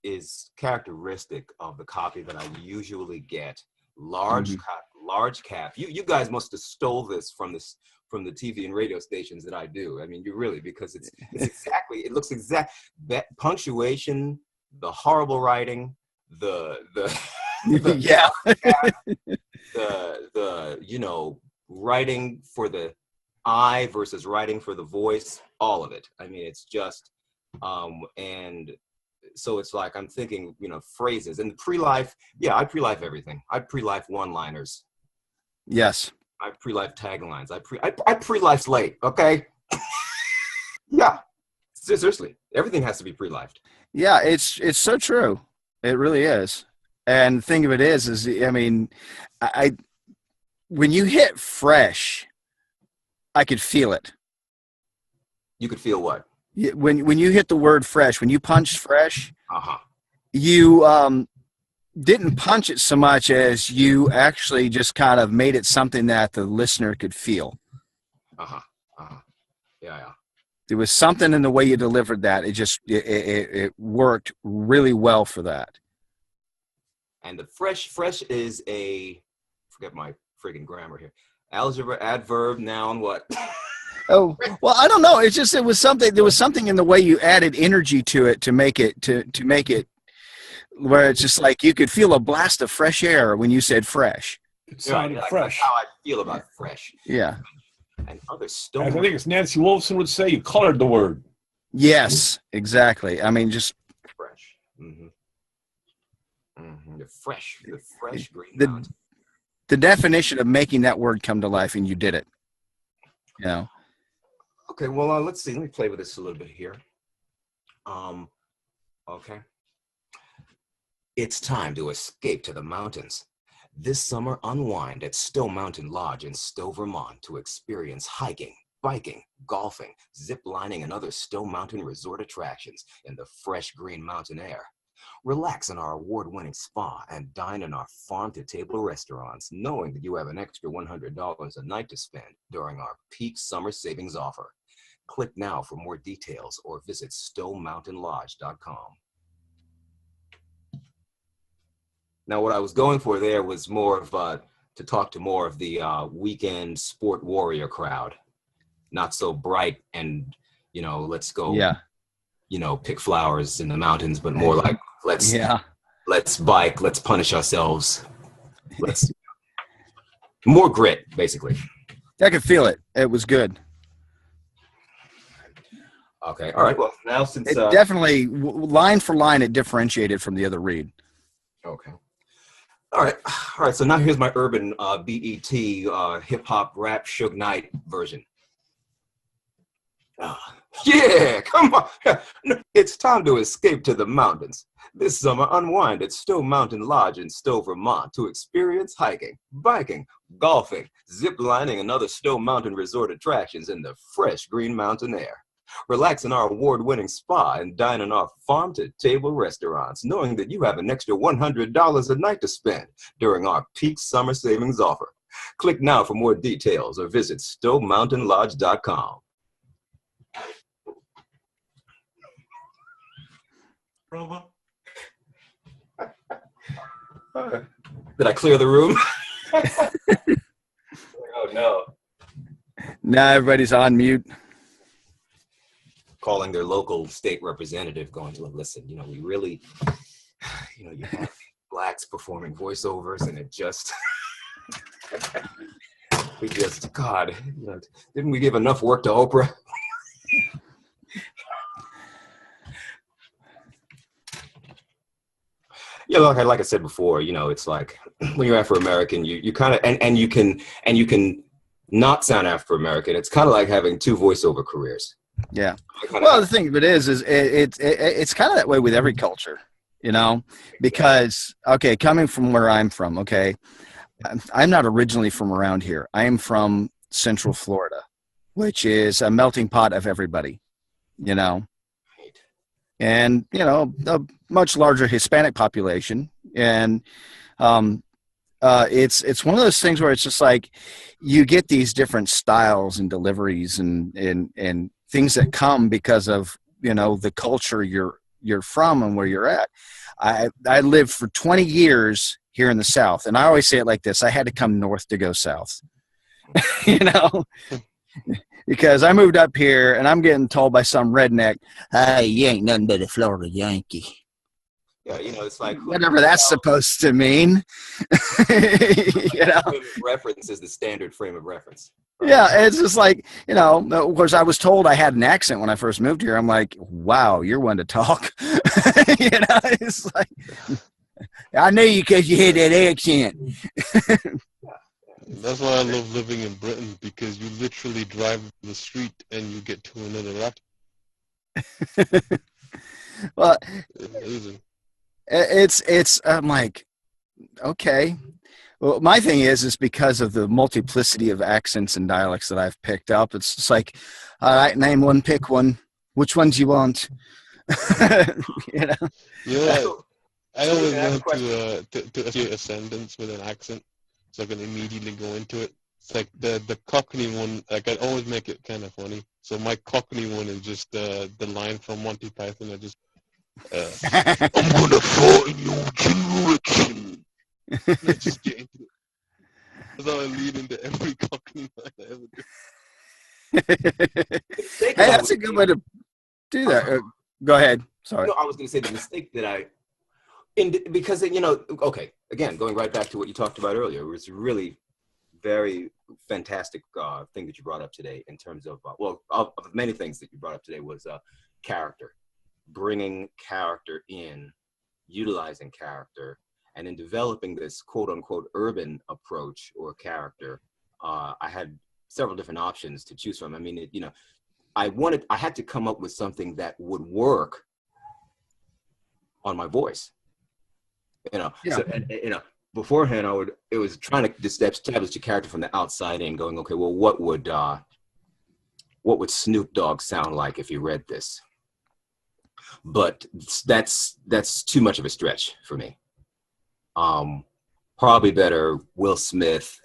is characteristic of the copy that I usually get. Large cap. You guys must have stole this from the TV and radio stations that I do. I mean, you really, because it's exactly, it looks exact, that punctuation, the horrible writing, the
yeah,
the you know, writing for the eye versus writing for the voice, all of it. I mean, it's just and so it's like I'm thinking, you know, phrases and pre-life. Yeah, I pre-life everything. I pre-life one-liners.
yes.
I pre-life taglines. I pre-life late. Okay. Yeah. Seriously, everything has to be pre-lifed.
Yeah, it's so true. It really is. And the thing of it is I mean, I when you hit fresh, I could feel it.
You could feel what?
When you hit the word fresh, when you punched fresh,
Uh-huh.
you didn't punch it so much as you actually just kind of made it something that the listener could feel.
Uh-huh. Uh-huh. Yeah.
There was something in the way you delivered that. It worked really well for that.
And the fresh is forget my friggin' grammar here. Algebra, adverb, noun, what?
Oh, well, I don't know. It's just, there was something in the way you added energy to it to make it where it's just like you could feel a blast of fresh air when you said fresh.
It sounded
like
fresh.
how I feel about fresh.
Yeah.
And other
As
Stowe.
I think it's Nancy Wolfson would say, you colored the word.
Yes, exactly. I mean, just
fresh. Mm-hmm. Mm-hmm. The fresh green mountain.
the definition of making that word come to life, and you did it. You know.
Okay, well, let's see. Let me play with this a little bit here. Okay. It's time to escape to the mountains. This summer, unwind at Stowe Mountain Lodge in Stowe, Vermont to experience hiking, biking, golfing, zip lining, and other Stowe Mountain resort attractions in the fresh green mountain air. Relax in our award-winning spa and dine in our farm-to-table restaurants, knowing that you have an extra $100 a night to spend during our peak summer savings offer. Click now for more details or visit StoweMountainLodge.com. Now, what I was going for there was more of to talk to more of the weekend sport warrior crowd, not so bright and, you know, let's go, you know, pick flowers in the mountains, but more like let's bike, let's punish ourselves, let's more grit, basically.
I could feel it. It was good.
Okay. All right. Well, now since
it definitely line for line, it differentiated from the other read.
Okay. All right. So now here's my urban BET hip hop rap Suge Knight version. Yeah, come on. It's time to escape to the mountains. This summer, unwind at Stowe Mountain Lodge in Stowe, Vermont to experience hiking, biking, golfing, zip lining, and other Stowe Mountain resort attractions in the fresh green mountain air. Relax in our award-winning spa and dine in our farm-to-table restaurants, knowing that you have an extra $100 a night to spend during our peak summer savings offer. Click now for more details or visit StoweMountainLodge.com. Did I clear the room? Oh, no.
Now everybody's on mute.
Calling their local state representative, going to listen, you know, we really, you know, you have blacks performing voiceovers and it just, We just, God, didn't we give enough work to Oprah? Yeah, like I said before, it's like when you're Afro-American, you kind of and you can not sound Afro-American. It's kind of like having two voiceover careers.
Yeah. Well, the thing of it is it's kind of that way with every culture, because, okay, coming from where I'm from, okay, I'm not originally from around here. I am from Central Florida, which is a melting pot of everybody, and, a much larger Hispanic population. And it's one of those things where it's just like you get these different styles and deliveries and things that come because of, the culture you're from and where you're at. I lived for 20 years here in the South, and I always say it like this: I had to come north to go south, because I moved up here and I'm getting told by some redneck, "Hey, you ain't nothing but a Florida Yankee."
Yeah, it's like
whatever that's supposed to mean.
Frame of reference is the standard frame of reference. Right?
Yeah, it's just like, of course, I was told I had an accent when I first moved here. I'm like, wow, you're one to talk. It's like, I knew you because you had that accent.
That's why I love living in Britain, because you literally drive the street and you get to another accent.
Well,
amazing.
I'm like, okay. Well, my thing is because of the multiplicity of accents and dialects that I've picked up. It's just like, all right, name one, pick one. Which ones you want?
Yeah, I always learn to associate a sentence with an accent, so I can immediately go into it. It's like the Cockney one. Like, I always make it kind of funny. So my Cockney one is just the line from Monty Python. I just I'm gonna fall in your direction. Let's just get into it. That's how I lead into every Cockney line I ever do.
Hey, that's a good way to do that. Go ahead. Sorry.
No, I was going to say the mistake that because, okay, again, going right back to what you talked about earlier, it was really very fantastic thing that you brought up today in terms of, of many things that you brought up today was character, bringing character in, utilizing character, and in developing this quote unquote urban approach or character. I had several different options to choose from. I mean, I had to come up with something that would work on my voice.
Yeah.
So, beforehand, it was trying to establish the character from the outside in, going, okay, well, what would Snoop Dogg sound like if he read this? But that's too much of a stretch for me. Probably better Will Smith,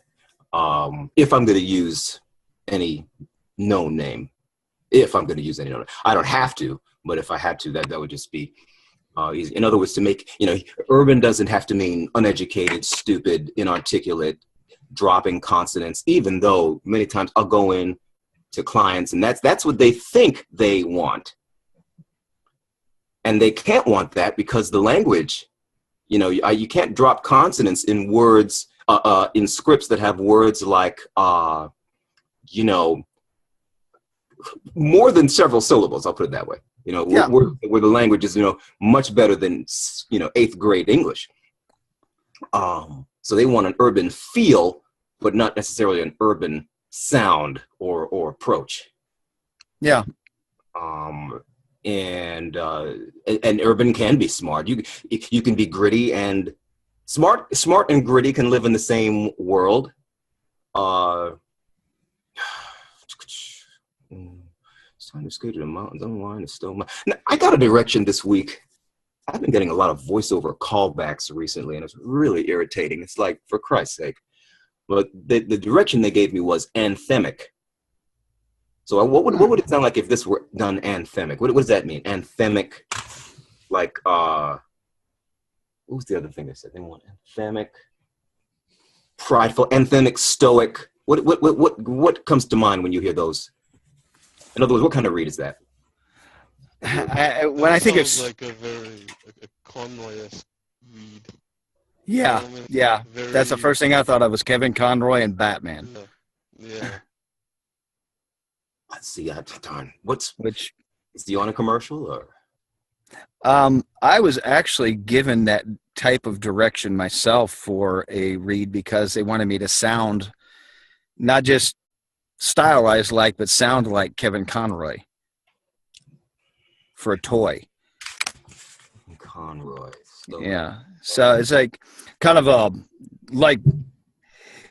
if I'm going to use any known name. If I'm going to use any known name. I don't have to, but if I had to, that would just be easy. In other words, to make, urban doesn't have to mean uneducated, stupid, inarticulate, dropping consonants, even though many times I'll go in to clients and that's what they think they want. And they can't want that because the language, you can't drop consonants in words, in scripts that have words like, more than several syllables, I'll put it that way. Where the language is, much better than, 8th grade English. So they want an urban feel, but not necessarily an urban sound or approach.
Yeah.
And urban can be smart. You can be gritty and smart. Smart and gritty can live in the same world. It's time to skate to the mountains. Unwind and still. Now, I got a direction this week. I've been getting a lot of voiceover callbacks recently, and it's really irritating. It's like, for Christ's sake. But the direction they gave me was anthemic. So what would it sound like if this were done anthemic? What does that mean? Anthemic, like, what was the other thing they said? They want anthemic, prideful, anthemic, stoic. What comes to mind when you hear those? In other words, what kind of read is that?
When I think it's
like a very Conroy-esque read.
Yeah. That's the first thing I thought of was Kevin Conroy and Batman.
Yeah.
Yeah.
Let's see. Darn. What's
Which
is he on a commercial or?
I was actually given that type of direction myself for a read because they wanted me to sound not just stylized like, but sound like Kevin Conroy for a toy.
Conroy.
Yeah. So it's like kind of like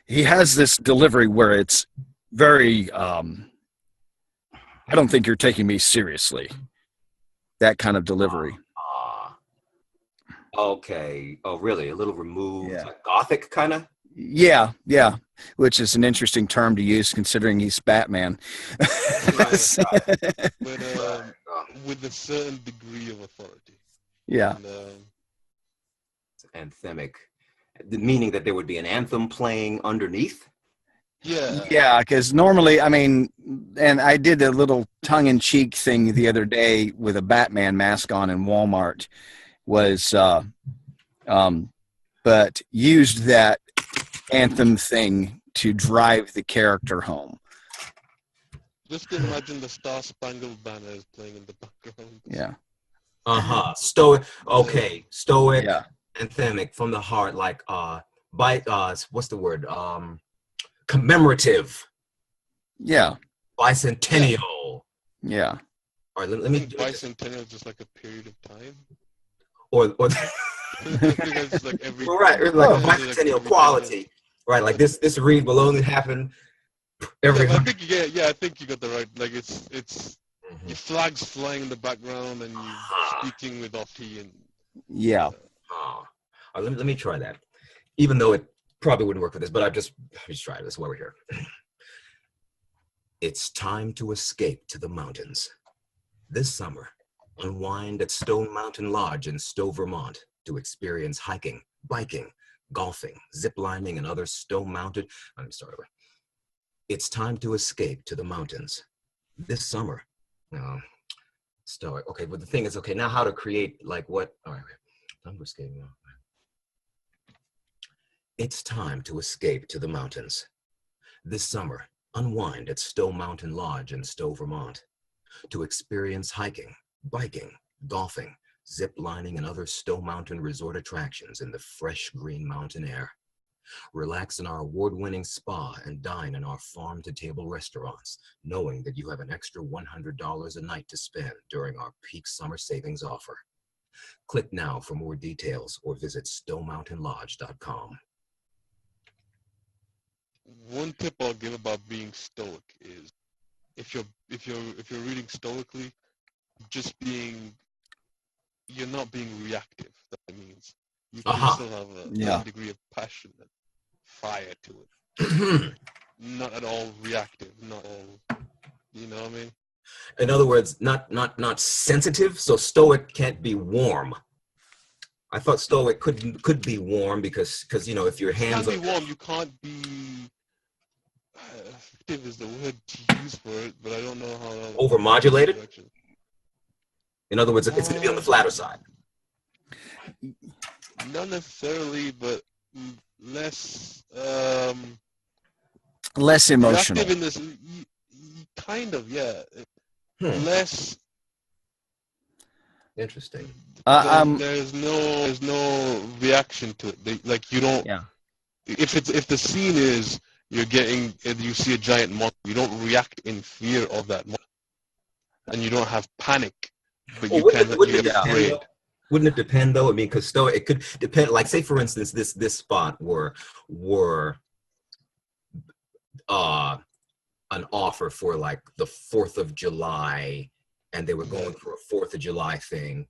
he has this delivery where it's very, I don't think you're taking me seriously. That kind of delivery.
Okay. Oh, really? A little removed,
Yeah.
like gothic kind of?
Yeah, yeah. Which is an interesting term to use considering he's Batman.
But with a certain degree of authority.
Yeah.
And,
Anthemic, meaning that there would be an anthem playing underneath?
yeah.
Yeah, because normally, I mean, and I did a little tongue-in-cheek thing the other day with a Batman mask on in Walmart, but used that anthem thing to drive the character home.
Just imagine the Star Spangled Banner is playing in the background.
Yeah.
Stoic. Okay. Stoic.
Yeah.
Anthemic from the heart, like what's the word? Commemorative.
Yeah.
Bicentennial.
Yeah.
All right, let
I
me
think bicentennial is just like a period of time.
or
I think it's like every
right, or like a bicentennial quality. Right, like this read will only happen every
I think I think you got the right, like it's your flags flying in the background and you speaking with off-key and
Yeah.
All right, let me try that. Even though it probably wouldn't work for this, but I'll just try it. That's why we're here. It's time to escape to the mountains. This summer, unwind at Stone Mountain Lodge in Stowe, Vermont to experience hiking, biking, golfing, ziplining, and other stone-mounted. I'm sorry. It's time to escape to the mountains. This summer. Stoic. Okay, but the thing is, okay, now how to create like what? All right, time to escape. It's time to escape to the mountains. This summer, unwind at Stowe Mountain Lodge in Stowe, Vermont to experience hiking, biking, golfing, zip lining, and other Stowe Mountain resort attractions in the fresh green mountain air. Relax in our award-winning spa and dine in our farm-to-table restaurants, knowing that you have an extra $100 a night to spend during our peak summer savings offer. Click now for more details or visit stowemountainlodge.com.
one tip I'll give about being stoic is if you're reading stoically, you're not being reactive. That means you can still have a degree of passion and fire to it. Not at all reactive, not all, you know what I mean?
In other words, not sensitive. So stoic can't be warm. I thought stoic could be warm because you know, if your hands
you can't be warm, you can't be effective is the word to use for it, but I don't know how
overmodulated. In other words, it's going to be on the flatter side.
Not necessarily, but less
emotional.
Reactive in this, kind of, yeah. Less.
Interesting.
There's no reaction to it. Like you don't.
Yeah.
If the scene is you see a giant monster, you don't react in fear of that monster, and you don't have panic, but you get afraid.
Wouldn't it depend though? I mean, because it could depend. Like, say for instance, this spot were an offer for like the 4th of July, and they were going for a 4th of July thing,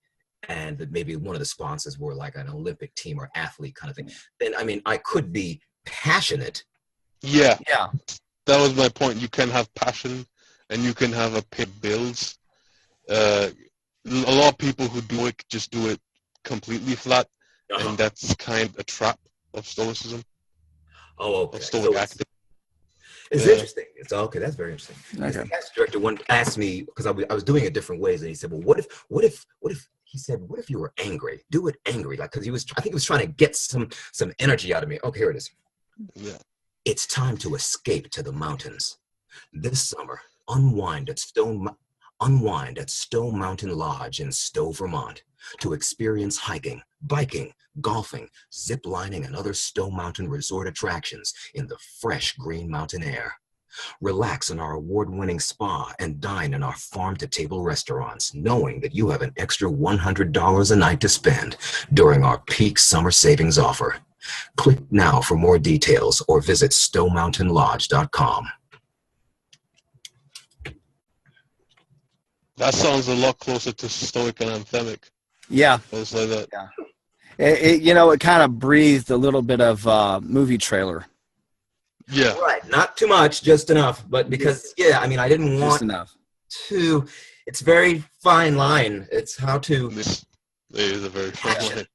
and that maybe one of the sponsors were like an Olympic team or athlete kind of thing. Then I mean, I could be passionate.
Yeah. That was my point. You can have passion, and you can have a pay bills. A lot of people who do it just do it completely flat, and that's kind of a trap of stoicism.
Oh, okay.
Of stoic acting.
It's interesting. It's okay. That's very interesting.
Okay.
The cast director one asked me, because I was doing it different ways, and he said, "Well, what if?" He said, "What if you were angry? Do it angry, like because I think he was trying to get some energy out of me." Okay, here it is.
Yeah.
It's time to escape to the mountains. This summer, unwind at Stone Mountain Lodge in Stowe, Vermont, to experience hiking, biking, golfing, zip lining, and other Stowe Mountain resort attractions in the fresh green mountain air. Relax in our award-winning spa and dine in our farm-to-table restaurants, knowing that you have an extra $100 a night to spend during our peak summer savings offer. Click now for more details or visit stowmountainlodge.com.
That sounds a lot closer to stoic and anthemic.
Yeah.
It's like that.
Yeah. It kind of breathed a little bit of movie trailer.
Yeah.
Right. Not too much, just enough. But because, I mean, I didn't want
Just enough.
to. It's very fine line. It's how to.
It is a very fun line.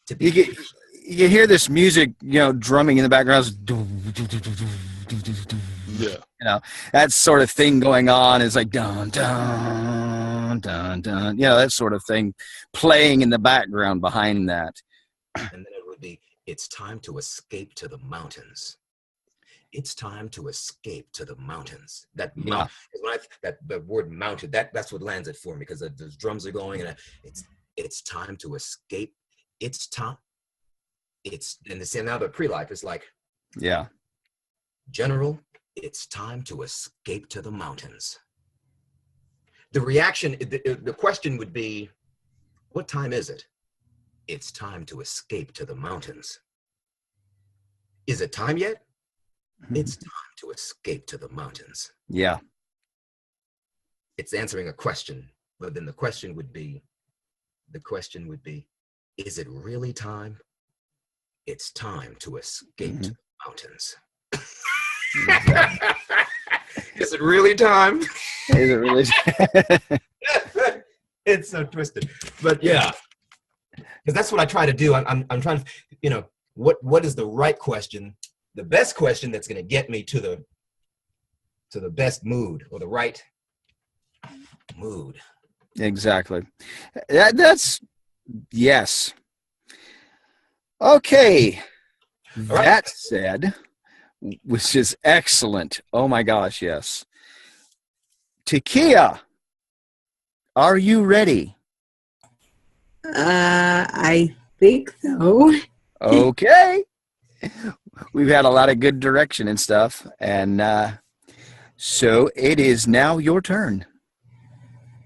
To be.
You hear this music, drumming in the background.
Yeah.
That sort of thing going on is like dun dun dun dun. That sort of thing playing in the background behind that.
And then it would be, it's time to escape to the mountains. It's time to escape to the mountains. That the word mounted, that's what lands it for me, because the drums are going, and it's time to escape. It's time. And now the pre-life is like, General, it's time to escape to the mountains. The reaction, the question would be, what time is it? It's time to escape to the mountains. Is it time yet? It's time to escape to the mountains.
Yeah.
It's answering a question, but then the question would be, is it really time? It's time to escape to the mountains. Is it really time?
Is it really?
It's so twisted, but yeah, because that's what I try to do. I'm trying to, what is the right question, the best question that's going to get me to the best mood, or the right mood.
Exactly. That's yes. Okay.
right.
That said, which is excellent. Oh my gosh, yes. Takia, are you ready?
I think so.
Okay. We've had a lot of good direction and stuff, and so it is now your turn.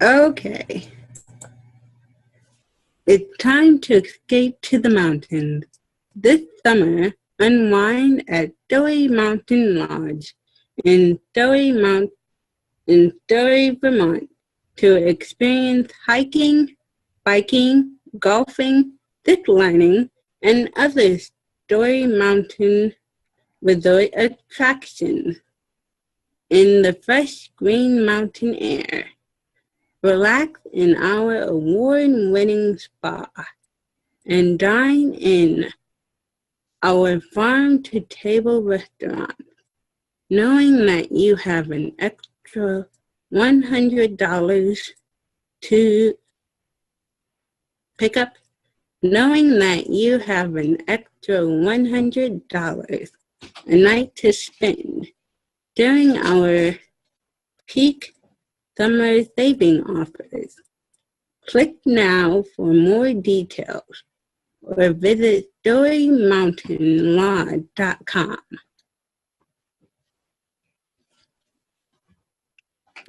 Okay. It's time to escape to the mountains. This summer, unwind at Stowe Mountain Lodge in Stowe, Vermont, to experience hiking, biking, golfing, zip lining, and other Stowe Mountain resort attractions in the fresh green mountain air. Relax in our award-winning spa and dine in our farm-to-table restaurant, knowing that you have an extra $100 to pick up, knowing that you have an extra $100 a night to spend during our peak summer saving offers. Click now for more details or visit StoryMountainLodge.com.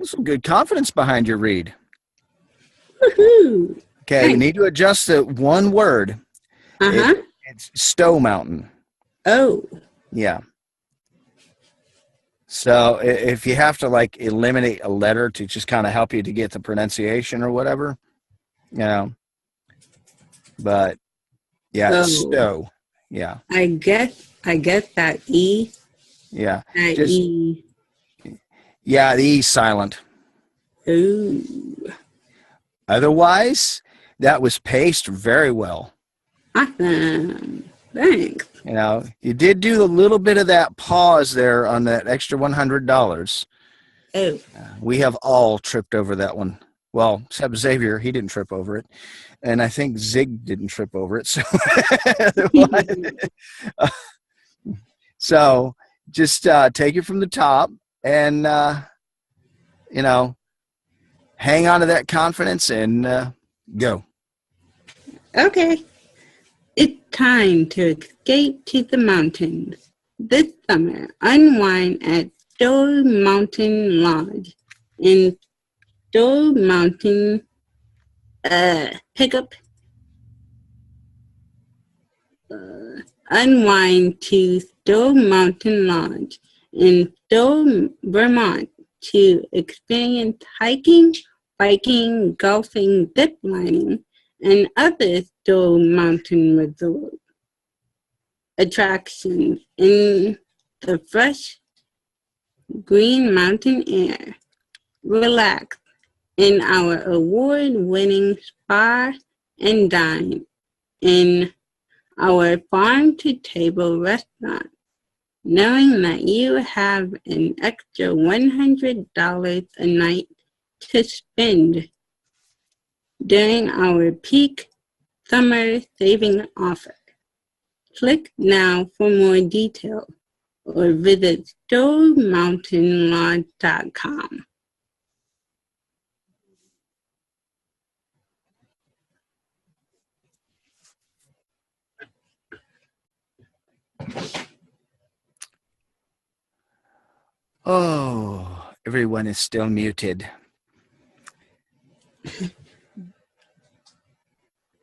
Some good confidence behind your read.
Woohoo!
Okay, you need to adjust it one word. It's Stowe Mountain.
Oh.
Yeah. So if you have to eliminate a letter to just kind of help you to get the pronunciation or whatever, but yeah, Stowe. Yeah.
I guess that E.
Yeah.
That E.
Yeah, the E's silent.
Ooh.
Otherwise, that was paced very well.
Awesome. Thanks.
You did do a little bit of that pause there on that extra $100.
Oh.
We have all tripped over that one. Well, except Xavier, he didn't trip over it. And I think Zig didn't trip over it. So, just take it from the top and, you know, hang on to that confidence and go.
Okay. It's time to escape to the mountains. This summer, unwind at Stowe Mountain Lodge in Stowe Mountain, hiccup. Unwind to Stowe Mountain Lodge in Stowe, Vermont to experience hiking, biking, golfing, zip lining, and other Stowe Mountain Resort attractions in the fresh green mountain air. Relax in our award-winning spa and dine in our farm-to-table restaurant, knowing that you have an extra $100 a night to spend during our peak summer saving offer. Click now for more details or visit StoweMountainLodge.com.
Oh, everyone is still muted.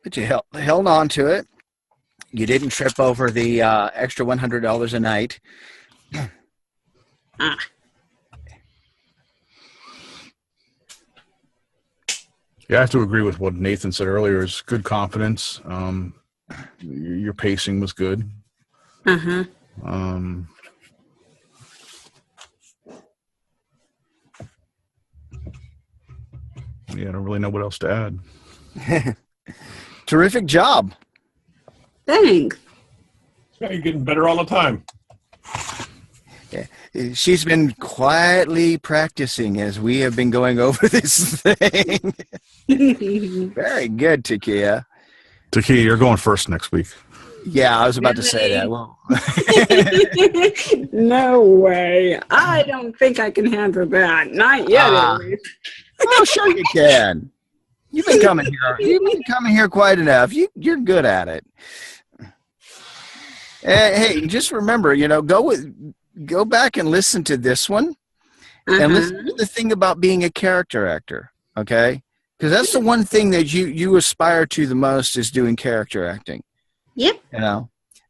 But you held on to it. You didn't trip over the extra $100 a night.
Ah.
Yeah, I have to agree with what Nathan said earlier. Is good confidence. Your pacing was good.
Uh-huh.
Yeah, I don't really know what else to add.
Terrific job.
Thanks.
Yeah, you're getting better all the time.
Yeah. She's been quietly practicing as we have been going over this thing. Very good, Takia.
Takia, you're going first next week.
Yeah, I was about to say that. Well,
No way. I don't think I can handle that. Not yet, at least.
oh, sure you can. You've been coming here. You've been coming here quite enough. You're good at it. Hey, just remember, go back and listen to this one, and listen to the thing about being a character actor. Okay, because that's the one thing that you aspire to the most is doing character acting.
Yep.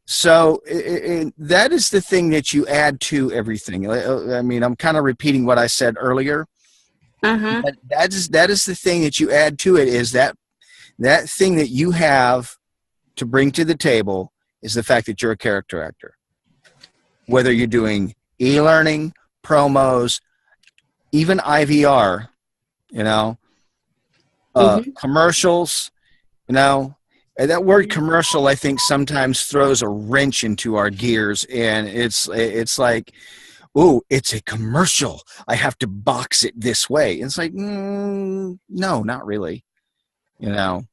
So that is the thing that you add to everything. I mean, I'm kind of repeating what I said earlier. But that is the thing that you add to it is that thing that you have to bring to the table is the fact that you're a character actor. Whether you're doing e-learning, promos, even IVR, commercials, and that word commercial, I think, sometimes throws a wrench into our gears, and it's like, oh, it's a commercial. I have to box it this way. It's like, no, not really, And,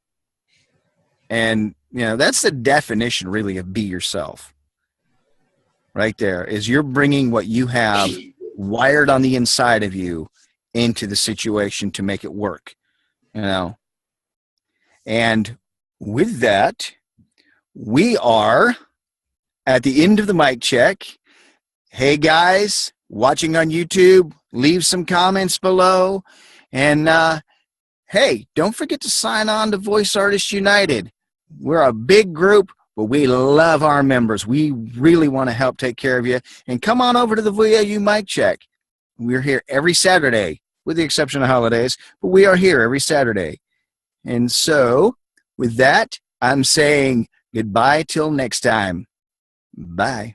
that's the definition, really, of be yourself. Right there is you're bringing what you have wired on the inside of you into the situation to make it work, And with that, we are at the end of the mic check. Hey, guys, watching on YouTube, leave some comments below. And, hey, don't forget to sign on to Voice Artists United. We're a big group, but we love our members. We really want to help take care of you. And come on over to the VAU mic check. We're here every Saturday, with the exception of holidays, but we are here every Saturday. And so, with that, I'm saying goodbye till next time. Bye.